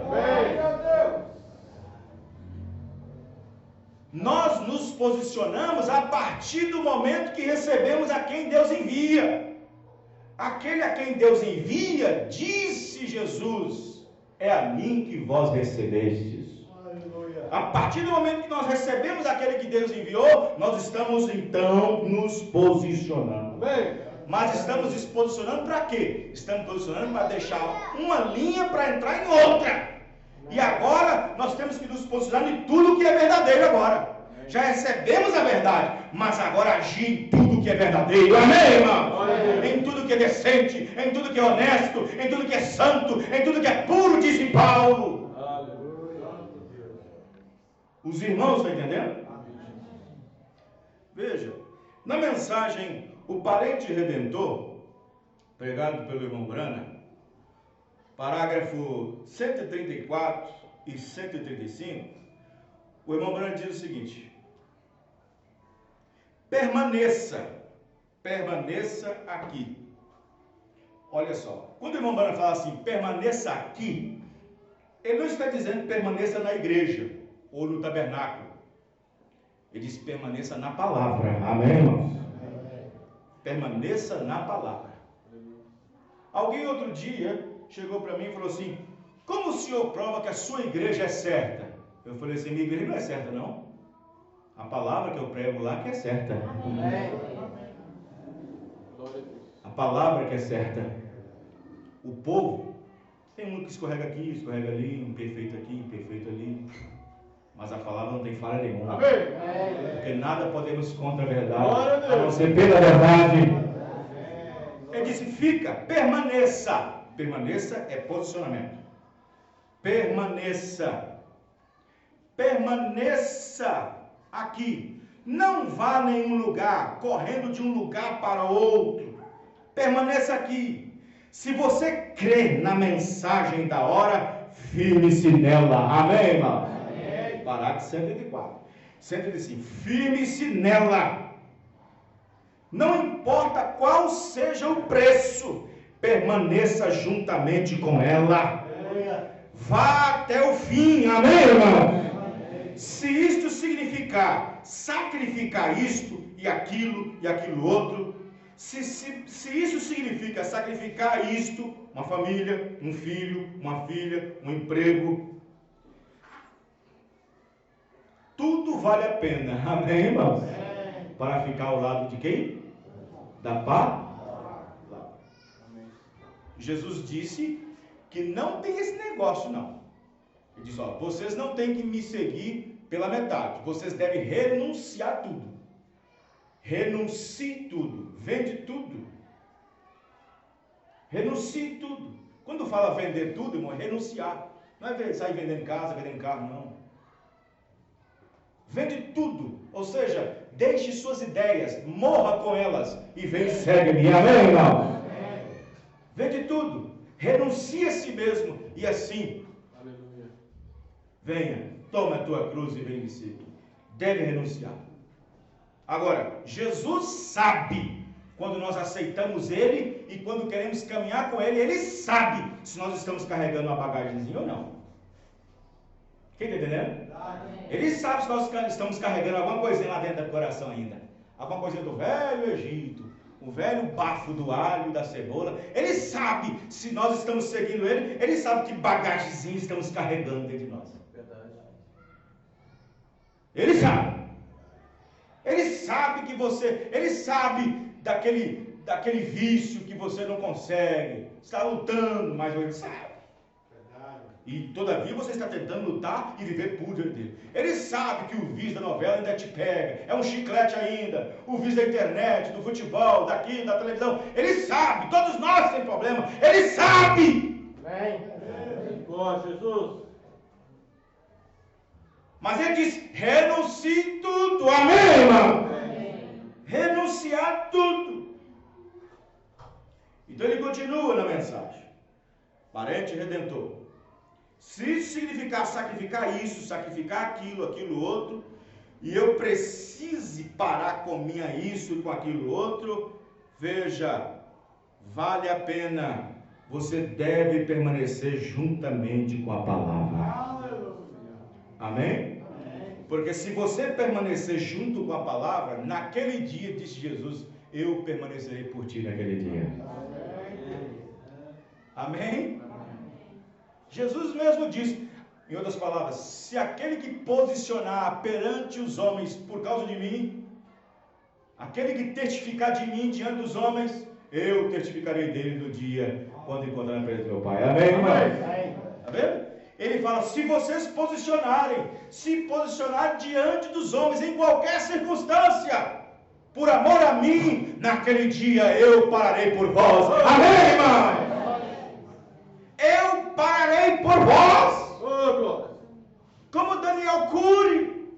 Nós nos posicionamos a partir do momento que recebemos a quem Deus envia. Aquele a quem Deus envia, disse Jesus, é a mim que vós recebestes. A partir do momento que nós recebemos aquele que Deus enviou, nós estamos então nos posicionando. Mas estamos nos posicionando para quê? Estamos posicionando para deixar uma linha para entrar em outra. E agora nós temos que nos posicionar em tudo que é verdadeiro agora. Já recebemos a verdade, mas agora agir em tudo que é verdadeiro. Amém, irmão? Em tudo que é decente, em tudo que é honesto, em tudo que é santo, em tudo que é puro, disse Paulo. Os irmãos estão entendendo? Veja, na mensagem O Parente Redentor, pregado pelo irmão Brana, parágrafo 134 e 135, o irmão Brana diz o seguinte: permaneça aqui. Olha só, quando o irmão Brana fala assim, permaneça aqui, ele não está dizendo permaneça na igreja ou no tabernáculo. Ele diz permaneça na palavra. Amém, irmãos? Permaneça na palavra. Alguém outro dia chegou para mim e falou assim: como o senhor prova que a sua igreja é certa? Eu falei assim: minha igreja não é certa, não. A palavra que eu prego lá que é certa. A palavra que é certa. O povo, tem um que escorrega aqui, escorrega ali, um perfeito aqui, um perfeito ali. Mas a palavra não tem falha nenhuma. Porque nada podemos contra a verdade, a não ser pela verdade. Ele disse: fica, permaneça. Permaneça é posicionamento. Permaneça aqui. Não vá a nenhum lugar, correndo de um lugar para outro. Permaneça aqui. Se você crê na mensagem da hora, firme-se nela. Amém, irmão? Amém. Parágrafo 104. 105. Firme-se nela. Não importa qual seja o preço, permaneça juntamente com ela. Vá até o fim. Amém, irmão? Se isto significar sacrificar isto e aquilo outro, se isso significa sacrificar isto, uma família, um filho, uma filha, um emprego, tudo vale a pena. Amém, irmãos? Para ficar ao lado de quem? Da paz. Jesus disse que não tem esse negócio, não. Ele disse: ó, vocês não têm que me seguir pela metade, vocês devem renunciar tudo. Renuncie tudo, vende tudo. Renuncie tudo. Quando fala vender tudo, irmão, é renunciar. Não é sair vendendo casa, vendendo carro, não. Vende tudo, ou seja, deixe suas ideias, morra com elas e vem e segue-me. Amém, irmão? Vende tudo, renuncie a si mesmo e assim, aleluia, venha, toma a tua cruz e vem me seguir. Deve renunciar. Agora, Jesus sabe quando nós aceitamos Ele e quando queremos caminhar com Ele, Ele sabe se nós estamos carregando uma bagagemzinha ou não. Quem está entendendo? Ele sabe se nós estamos carregando alguma coisinha lá dentro do coração ainda. Alguma coisinha do velho Egito, o velho bafo do alho, da cebola. Ele sabe se nós estamos seguindo Ele, Ele sabe que bagagemzinha estamos carregando dentro de nós. Verdade. Ele sabe. Ele sabe que você, Ele sabe daquele vício que você não consegue, está lutando, mas Ele sabe. E todavia você está tentando lutar e viver puro diante dele. Ele sabe que o vício da novela ainda te pega, é um chiclete ainda, o vício da internet, do futebol, daqui, da televisão. Ele sabe, todos nós temos problema, Ele sabe. Amém. Glória a Jesus. Mas Ele diz: renuncie tudo. Amém, irmão? Amém. Renunciar tudo. Então ele continua na mensagem. Parente redentor. Se isso significar sacrificar isso, sacrificar aquilo, aquilo outro, e eu precise parar com minha isso e com aquilo outro, veja, vale a pena. Você deve permanecer juntamente com a palavra. Amém? Porque se você permanecer junto com a palavra, naquele dia, disse Jesus, eu permanecerei por ti naquele dia. Amém? Jesus mesmo disse, em outras palavras, se aquele que posicionar perante os homens por causa de mim, aquele que testificar de mim diante dos homens, eu testificarei dele no dia quando encontrar na presença do meu Pai. Amém, irmão? Está vendo? Ele fala, se vocês se posicionarem diante dos homens em qualquer circunstância, por amor a mim, naquele dia eu pararei por vós. Amém, irmão? Eu pararei por vós. Como Daniel Cury.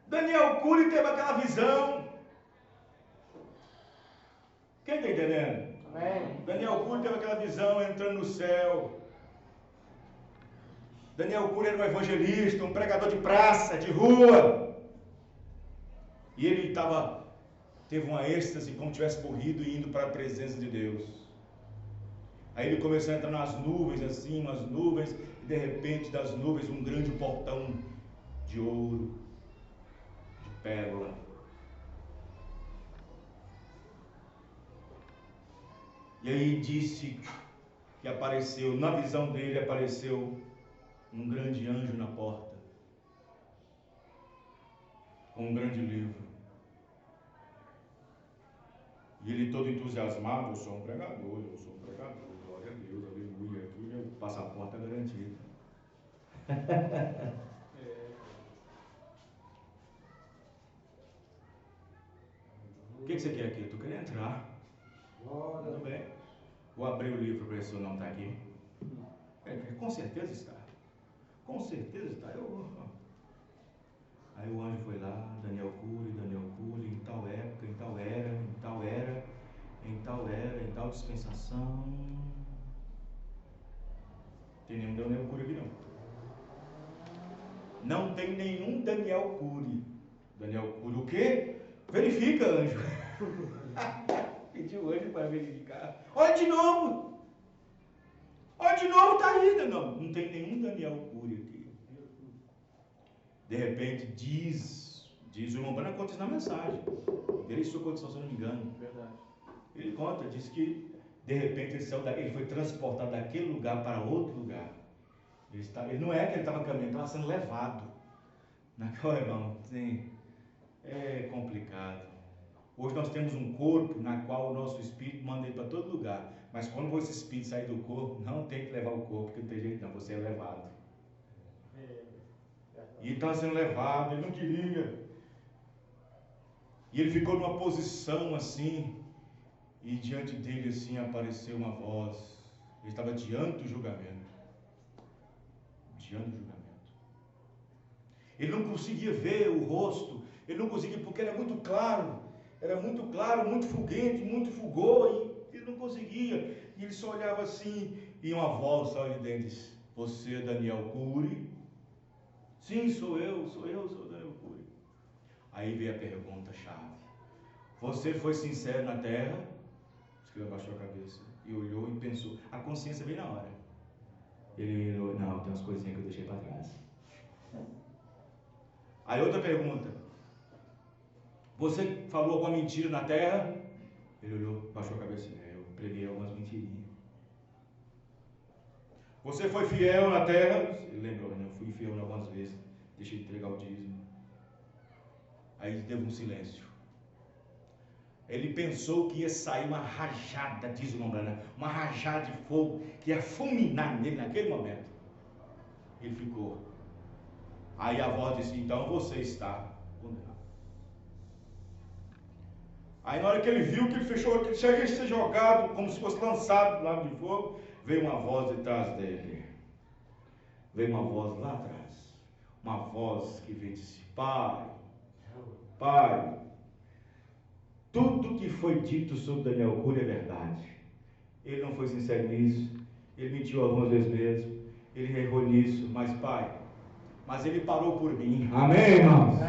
Daniel Cury teve aquela visão. Quem está entendendo? Amém. Daniel Cury teve aquela visão entrando no céu. Daniel Cury era um evangelista, um pregador de praça, de rua. E ele teve uma êxtase, como tivesse morrido e indo para a presença de Deus. Aí ele começou a entrar nas nuvens, assim, umas nuvens, e de repente das nuvens um grande portão de ouro, de pérola. E aí disse que apareceu, na visão dele apareceu um grande anjo na porta, com um grande livro. E ele todo entusiasmado, eu sou um pregador, glória a Deus, aleluia, aqui meu passaporte é garantido. O que você quer aqui? Eu estou querendo entrar. Tudo bem. Vou abrir o livro para ver se o não está aqui. Com certeza está. Com certeza está. Aí o anjo foi lá, Daniel Cury, em tal época, em tal era, em tal era, em tal era, em tal dispensação. Tem nenhum Daniel Cury aqui não. Não tem nenhum Daniel Cury. Daniel Cury o quê? Verifica, anjo. Pediu o anjo para verificar. Olha de novo. Olha de novo, está aí. Não tem nenhum Daniel Cury aqui. De repente diz o irmão Branco conta isso na mensagem. Dele sua condição, se eu não me engano. Verdade. Ele conta, diz que de repente ele foi transportado daquele lugar para outro lugar. Ele não é que ele estava caminhando, estava sendo levado. Naquela, irmão, sim, é complicado. Hoje nós temos um corpo na qual o nosso espírito manda ir para todo lugar. Mas quando esse espírito sair do corpo, não tem que levar o corpo, porque não tem jeito não, você é levado. E ele estava sendo levado, ele não queria. E ele ficou numa posição assim, e diante dele assim apareceu uma voz. Ele estava diante do julgamento. Diante do julgamento. Ele não conseguia ver o rosto, ele não conseguia, porque era muito claro, muito fulgente, muito fulgor, e ele não conseguia. E ele só olhava assim, e uma voz saiu de dentro e disse: você é Daniel Cury? Sim, sou eu, sou Daniel Cury. Aí veio a pergunta-chave: você foi sincero na terra? Ele abaixou a cabeça e olhou e pensou. A consciência veio na hora. Ele olhou: não, tem umas coisinhas que eu deixei para trás. Aí outra pergunta: você falou alguma mentira na terra? Ele olhou, baixou a cabeça. Eu preguei algumas mentirinhas. Você foi fiel na terra? Ele lembrou, né? Eu fui fiel algumas vezes. Deixei de entregar o dízimo. Aí teve um silêncio. Ele pensou que ia sair uma rajada, diz o Lombrana, uma rajada de fogo que ia fulminar nele naquele momento. Ele ficou. Aí a voz disse: então você está condenado. Aí na hora que ele viu que ele fechou, que ele ia ser jogado, como se fosse lançado lá de fogo, veio uma voz de trás dele. Veio uma voz lá atrás. Uma voz que veio e disse: Pai, tudo que foi dito sobre Daniel Cury é verdade. Ele não foi sincero nisso, ele mentiu algumas vezes mesmo, ele errou nisso, mas Pai, mas ele parou por mim. Amém, irmãos?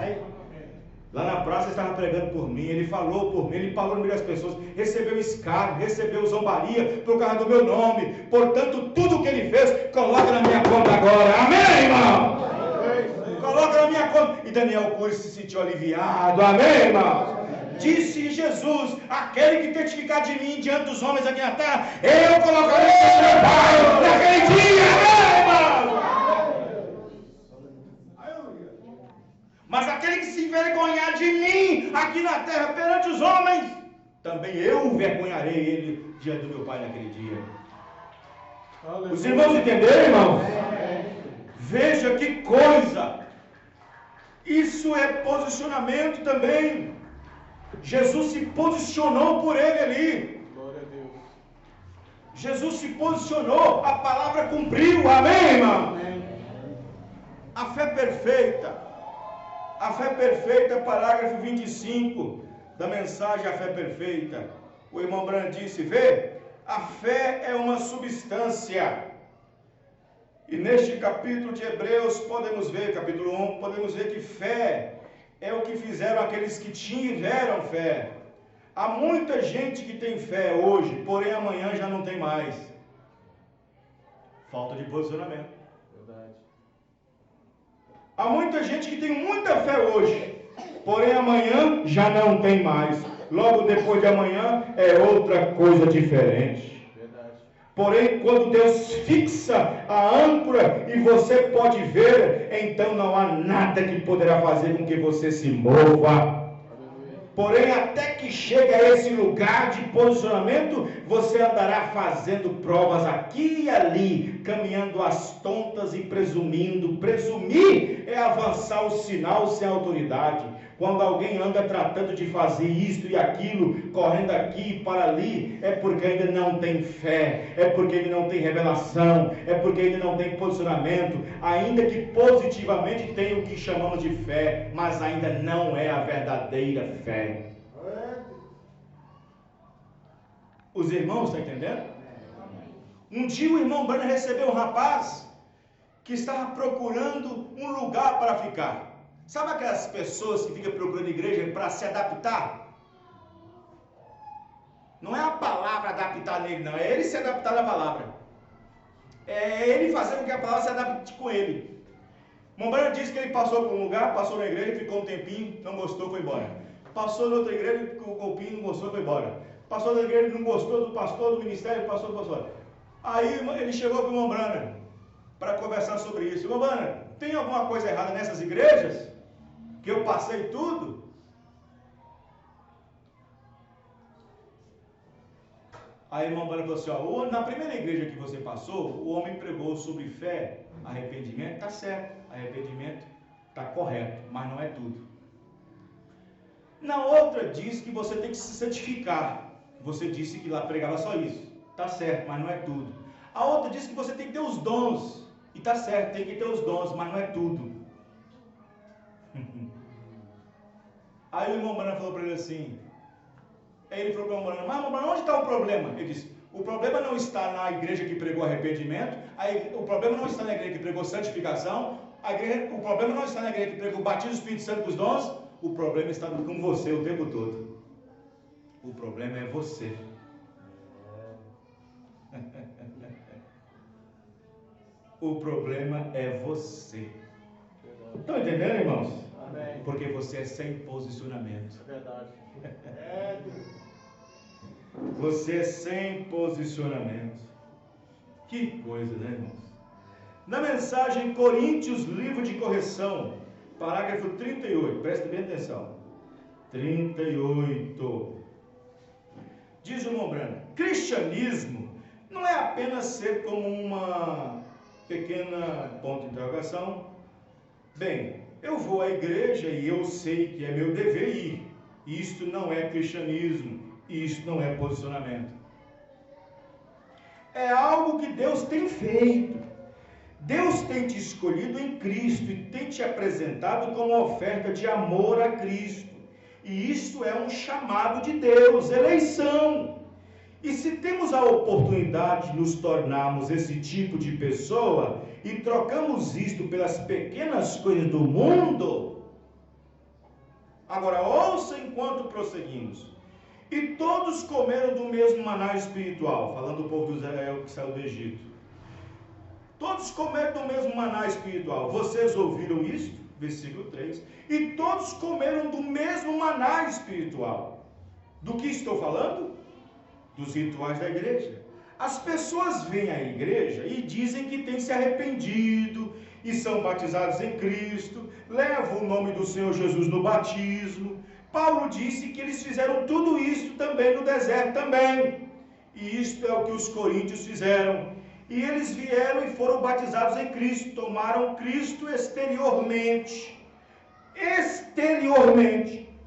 Lá na praça estava pregando por mim, ele falou por mim, ele falou no meio das pessoas, recebeu escárnio, recebeu zombaria por causa do meu nome. Portanto, tudo que ele fez, coloca na minha conta agora. Amém, irmão? Coloca na minha conta. E Daniel Cury se sentiu aliviado. Amém, irmão? Disse Jesus, aquele que testificar de mim diante dos homens aqui na terra, eu colocarei no meu Pai naquele dia. Amém, irmão? Mas aquele que se envergonhar de mim aqui na terra perante os homens, também eu envergonharei ele diante do meu Pai naquele dia. Os irmãos entenderam, irmãos? Veja que coisa! Isso é posicionamento também. Jesus se posicionou por ele ali. Glória a Deus. Jesus se posicionou, a palavra cumpriu. Amém, irmão? Amém. A fé perfeita. A fé perfeita, parágrafo 25 da mensagem A Fé Perfeita. O irmão Branham disse, vê, a fé é uma substância. E neste capítulo de Hebreus, podemos ver, capítulo 1, podemos ver que fé é o que fizeram aqueles que tiveram fé. Há muita gente que tem fé hoje, porém amanhã já não tem mais. Falta de posicionamento. Verdade. Há muita gente que tem muita fé hoje, porém amanhã já não tem mais. Logo depois de amanhã é outra coisa diferente. Verdade. Porém, quando Deus fixa a âncora e você pode ver, então não há nada que poderá fazer com que você se mova. Porém, até que chegue a esse lugar de posicionamento, você andará fazendo provas aqui e ali, caminhando às tontas e presumindo. Presumir é avançar o sinal sem autoridade. Quando alguém anda tratando de fazer isto e aquilo, correndo aqui para ali, é porque ainda não tem fé, é porque ainda não tem revelação, é porque ainda não tem posicionamento, ainda que positivamente tem o que chamamos de fé, mas ainda não é a verdadeira fé. Os irmãos estão entendendo? Um dia o irmão Branham recebeu um rapaz que estava procurando um lugar para ficar. Sabe aquelas pessoas que ficam procurando igreja para se adaptar? Não é a palavra adaptar nele, não. É ele se adaptar na palavra. É ele fazer com que a palavra se adapte com ele. Mombrano disse que ele passou por um lugar, passou na igreja, ficou um tempinho, não gostou, foi embora. Passou na outra igreja, ficou um tempinho, não gostou, foi embora. Passou na igreja, não gostou do pastor, do ministério, passou do pastor. Aí ele chegou para o Mombrano para conversar sobre isso. Mombrano, tem alguma coisa errada nessas igrejas? Que eu passei tudo? Aí o irmão Branham falou assim, ó, na primeira igreja que você passou, o homem pregou sobre fé, arrependimento, está certo, arrependimento está correto, mas não é tudo. Na outra diz que você tem que se santificar, você disse que lá pregava só isso, está certo, mas não é tudo. A outra diz que você tem que ter os dons, e está certo, tem que ter os dons, mas não é tudo. Aí o irmão Branham falou para ele assim, ele falou para o irmão Branham, mas irmão Branham, onde está o problema? Ele disse, o problema não está na igreja que pregou arrependimento, o problema não está na igreja que pregou santificação, o problema não está na igreja que pregou batismo do Espírito Santo com os dons, o problema está com você o tempo todo. O problema é você. O problema é você. Estão entendendo, irmãos? Amém. Porque você é sem posicionamento. É verdade. Você é sem posicionamento. Que coisa, né, irmãos? Na mensagem Coríntios, livro de correção, parágrafo 38, preste bem atenção. 38. Diz o Mombrano, cristianismo não é apenas ser como uma pequena ponto de interrogação. Bem, eu vou à igreja e eu sei que é meu dever ir. Isto não é cristianismo, isto não é posicionamento. É algo que Deus tem feito. Deus tem te escolhido em Cristo e tem te apresentado como oferta de amor a Cristo. E isto é um chamado de Deus, eleição. E se temos a oportunidade de nos tornarmos esse tipo de pessoa e trocamos isto pelas pequenas coisas do mundo, agora ouça enquanto prosseguimos. E todos comeram do mesmo maná espiritual, falando do povo de Israel que saiu do Egito. Todos comeram do mesmo maná espiritual. Vocês ouviram isto? Versículo 3. E todos comeram do mesmo maná espiritual. Do que estou falando? Dos rituais da igreja. As pessoas vêm à igreja e dizem que têm se arrependido e são batizados em Cristo, levam o nome do Senhor Jesus no batismo. Paulo disse que eles fizeram tudo isso também no deserto também. E isto é o que os coríntios fizeram. E eles vieram e foram batizados em Cristo, tomaram Cristo exteriormente,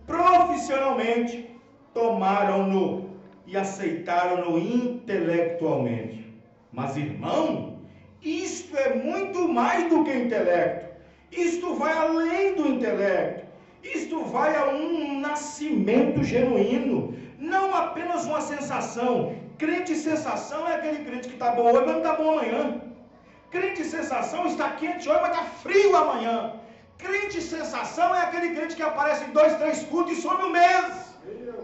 profissionalmente, tomaram-no e aceitaram-no intelectualmente. Mas, irmão, isto é muito mais do que intelecto. Isto vai além do intelecto. Isto vai a um nascimento genuíno, não apenas uma sensação. Crente sensação é aquele crente que está bom hoje, mas não está bom amanhã. Crente sensação está quente hoje, mas está frio amanhã. Crente sensação é aquele crente que aparece em 2, 3 cultos e some um mês.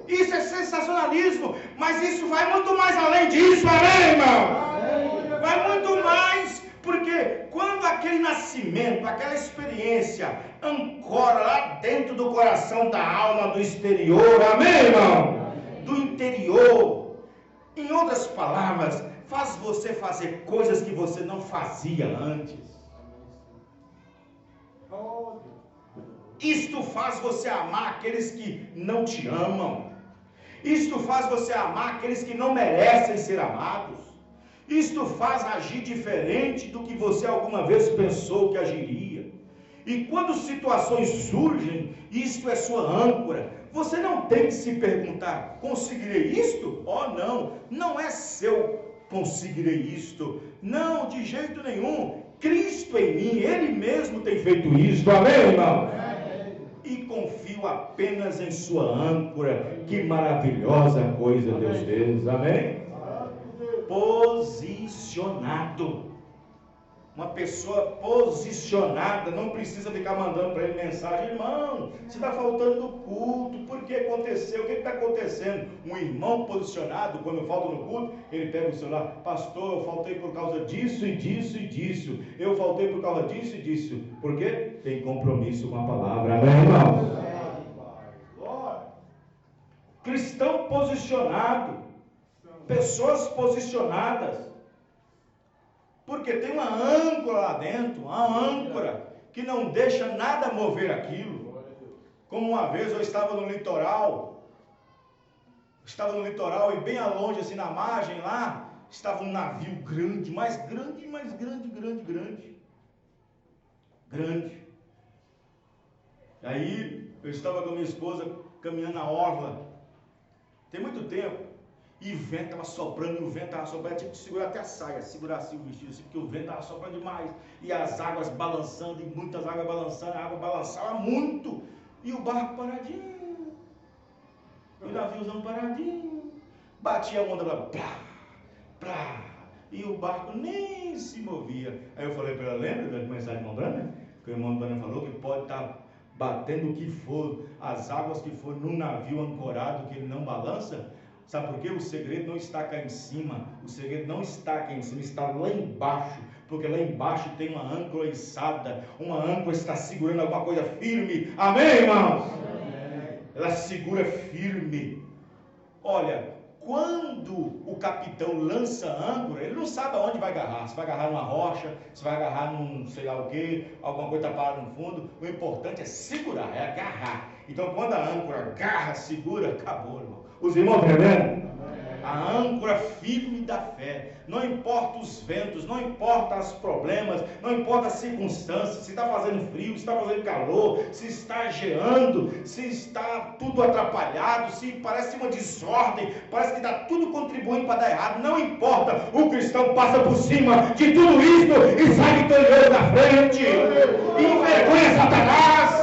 Isso é sensacionalismo, mas isso vai muito mais além disso, amém, irmão? Vai muito mais, porque quando aquele nascimento, aquela experiência ancora lá dentro do coração, da alma, do exterior, amém, irmão? Do interior. Em outras palavras, faz você fazer coisas que você não fazia antes. Isto faz você amar aqueles que não te amam. Isto faz você amar aqueles que não merecem ser amados. Isto faz agir diferente do que você alguma vez pensou que agiria. E quando situações surgem, isto é sua âncora. Você não tem que se perguntar, conseguirei isto? Oh, não, não é seu conseguirei isto. Não, de jeito nenhum. Cristo em mim, Ele mesmo tem feito isto. Amém, irmão? E confio apenas em sua âncora. Que maravilhosa coisa Deus fez. Amém? Posicionado. Uma pessoa posicionada não precisa ficar mandando para ele mensagem: irmão, você está faltando no culto, por que aconteceu? O que está acontecendo? Um irmão posicionado, quando falta no culto, ele pega o celular: pastor, eu faltei por causa disso e disso e disso, eu faltei por causa disso e disso. Por quê? Tem compromisso com a palavra. Amém, irmão? Cristão posicionado, pessoas posicionadas. Porque tem uma âncora lá dentro, uma âncora que não deixa nada mover aquilo. Como uma vez eu estava no litoral e bem longe, assim na margem lá, estava um navio grande. Aí eu estava com a minha esposa caminhando na orla, tem muito tempo. E o vento estava soprando, tinha que segurar até a saia, segurar assim o vestido, assim, porque o vento estava soprando demais. E as águas balançando, e muitas águas balançando, a água balançava muito. E o barco paradinho, e o naviozão paradinho, batia a onda lá, plá, e o barco nem se movia. Aí eu falei para ela, lembra da mensagem do irmão Dana? Que o irmão Dana falou que pode estar batendo o que for, as águas que for num navio ancorado, que ele não balança. Sabe por quê? O segredo não está cá em cima. O segredo não está aqui em cima, está lá embaixo. Porque lá embaixo tem uma âncora içada. Uma âncora está segurando alguma coisa firme. Amém, irmãos? Amém. Ela segura firme. Olha, quando o capitão lança a âncora, ele não sabe aonde vai agarrar. Se vai agarrar numa rocha, se vai agarrar num sei lá o quê, alguma coisa está parada no fundo. O importante é segurar, é agarrar. Então quando a âncora agarra, segura, acabou, irmão. Os irmãos estão entendendo? A âncora firme da fé. Não importa os ventos, não importa os problemas, não importa as circunstâncias, se está fazendo frio, se está fazendo calor, se está geando, se está tudo atrapalhado, se parece uma desordem, parece que está tudo contribuindo para dar errado. Não importa, o cristão passa por cima de tudo isso e sai vitorioso na frente e envergonha Satanás.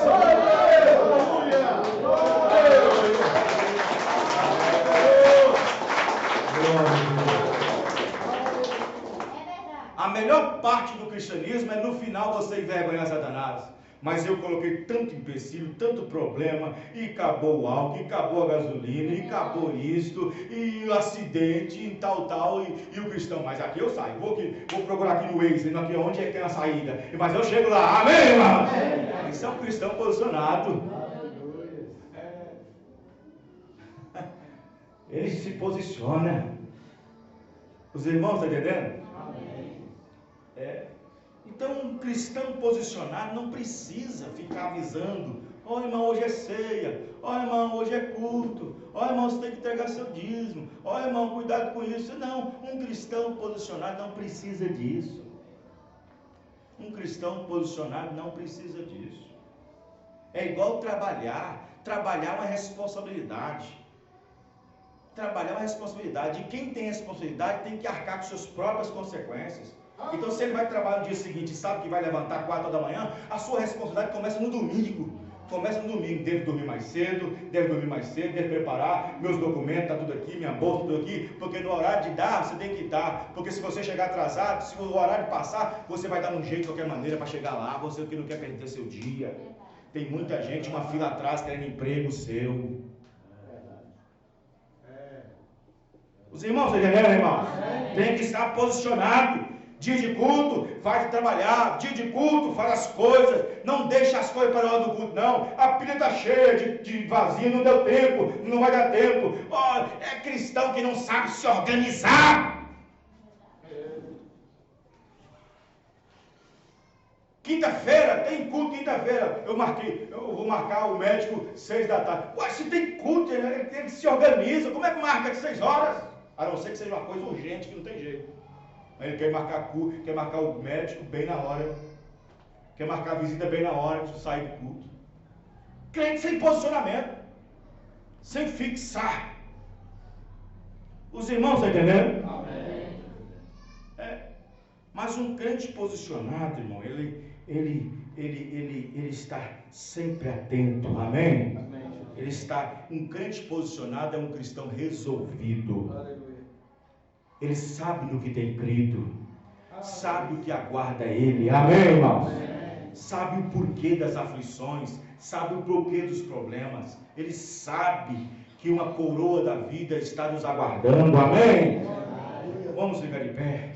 A melhor parte do cristianismo é no final você envergonhar Satanás. Mas eu coloquei tanto empecilho, tanto problema, e acabou o álcool, e acabou a gasolina, e acabou isto, e o acidente, e tal, e o cristão, mas aqui eu saio, vou procurar aqui no Waze, aqui onde é que tem a saída, mas eu chego lá, amém, irmão? Isso é um cristão posicionado. Ele se posiciona. Os irmãos estão entendendo? Então, um cristão posicionado não precisa ficar avisando: ó, irmão, hoje é ceia, ó, irmão, hoje é culto, ó, irmão, você tem que entregar seu dízimo, ó, irmão, cuidado com isso. Não, um cristão posicionado não precisa disso. Um cristão posicionado não precisa disso. É igual trabalhar. Trabalhar é uma responsabilidade. Trabalhar é uma responsabilidade. E quem tem responsabilidade tem que arcar com suas próprias consequências. Então, se ele vai trabalhar no dia seguinte e sabe que vai levantar 4 da manhã, a sua responsabilidade começa no domingo. Começa no domingo. Devo dormir mais cedo, devo preparar meus documentos, está tudo aqui, minha bolsa, tudo aqui, porque no horário de dar, você tem que dar. Porque se você chegar atrasado, se o horário passar, você vai dar um jeito de qualquer maneira para chegar lá, você que não quer perder seu dia. Tem muita gente, uma fila atrás, querendo emprego seu. Os irmãos, você entendeu, irmão? Tem que estar posicionado. Dia de culto, vai trabalhar. Dia de culto, faz as coisas. Não deixa as coisas para a hora do culto, não. A pilha está cheia de vazio, não deu tempo, não vai dar tempo. Oh, é cristão que não sabe se organizar. Quinta-feira, tem culto quinta-feira. Eu vou marcar o médico 6 da tarde. Ué, se tem culto, ele se organiza. Como é que marca de 6 horas? A não ser que seja uma coisa urgente, que não tem jeito. Ele quer marcar o médico bem na hora. Quer marcar a visita bem na hora de sair do culto. Crente sem posicionamento. Sem fixar. Os irmãos estão entendendo? Amém. Mas um crente posicionado, irmão, ele está sempre atento. Amém? Amém. Um crente posicionado é um cristão resolvido. Aleluia. Ele sabe no que tem crido, sabe o que aguarda ele, amém, irmãos? Sabe o porquê das aflições, sabe o porquê dos problemas, ele sabe que uma coroa da vida está nos aguardando, amém? Vamos ficar de pé.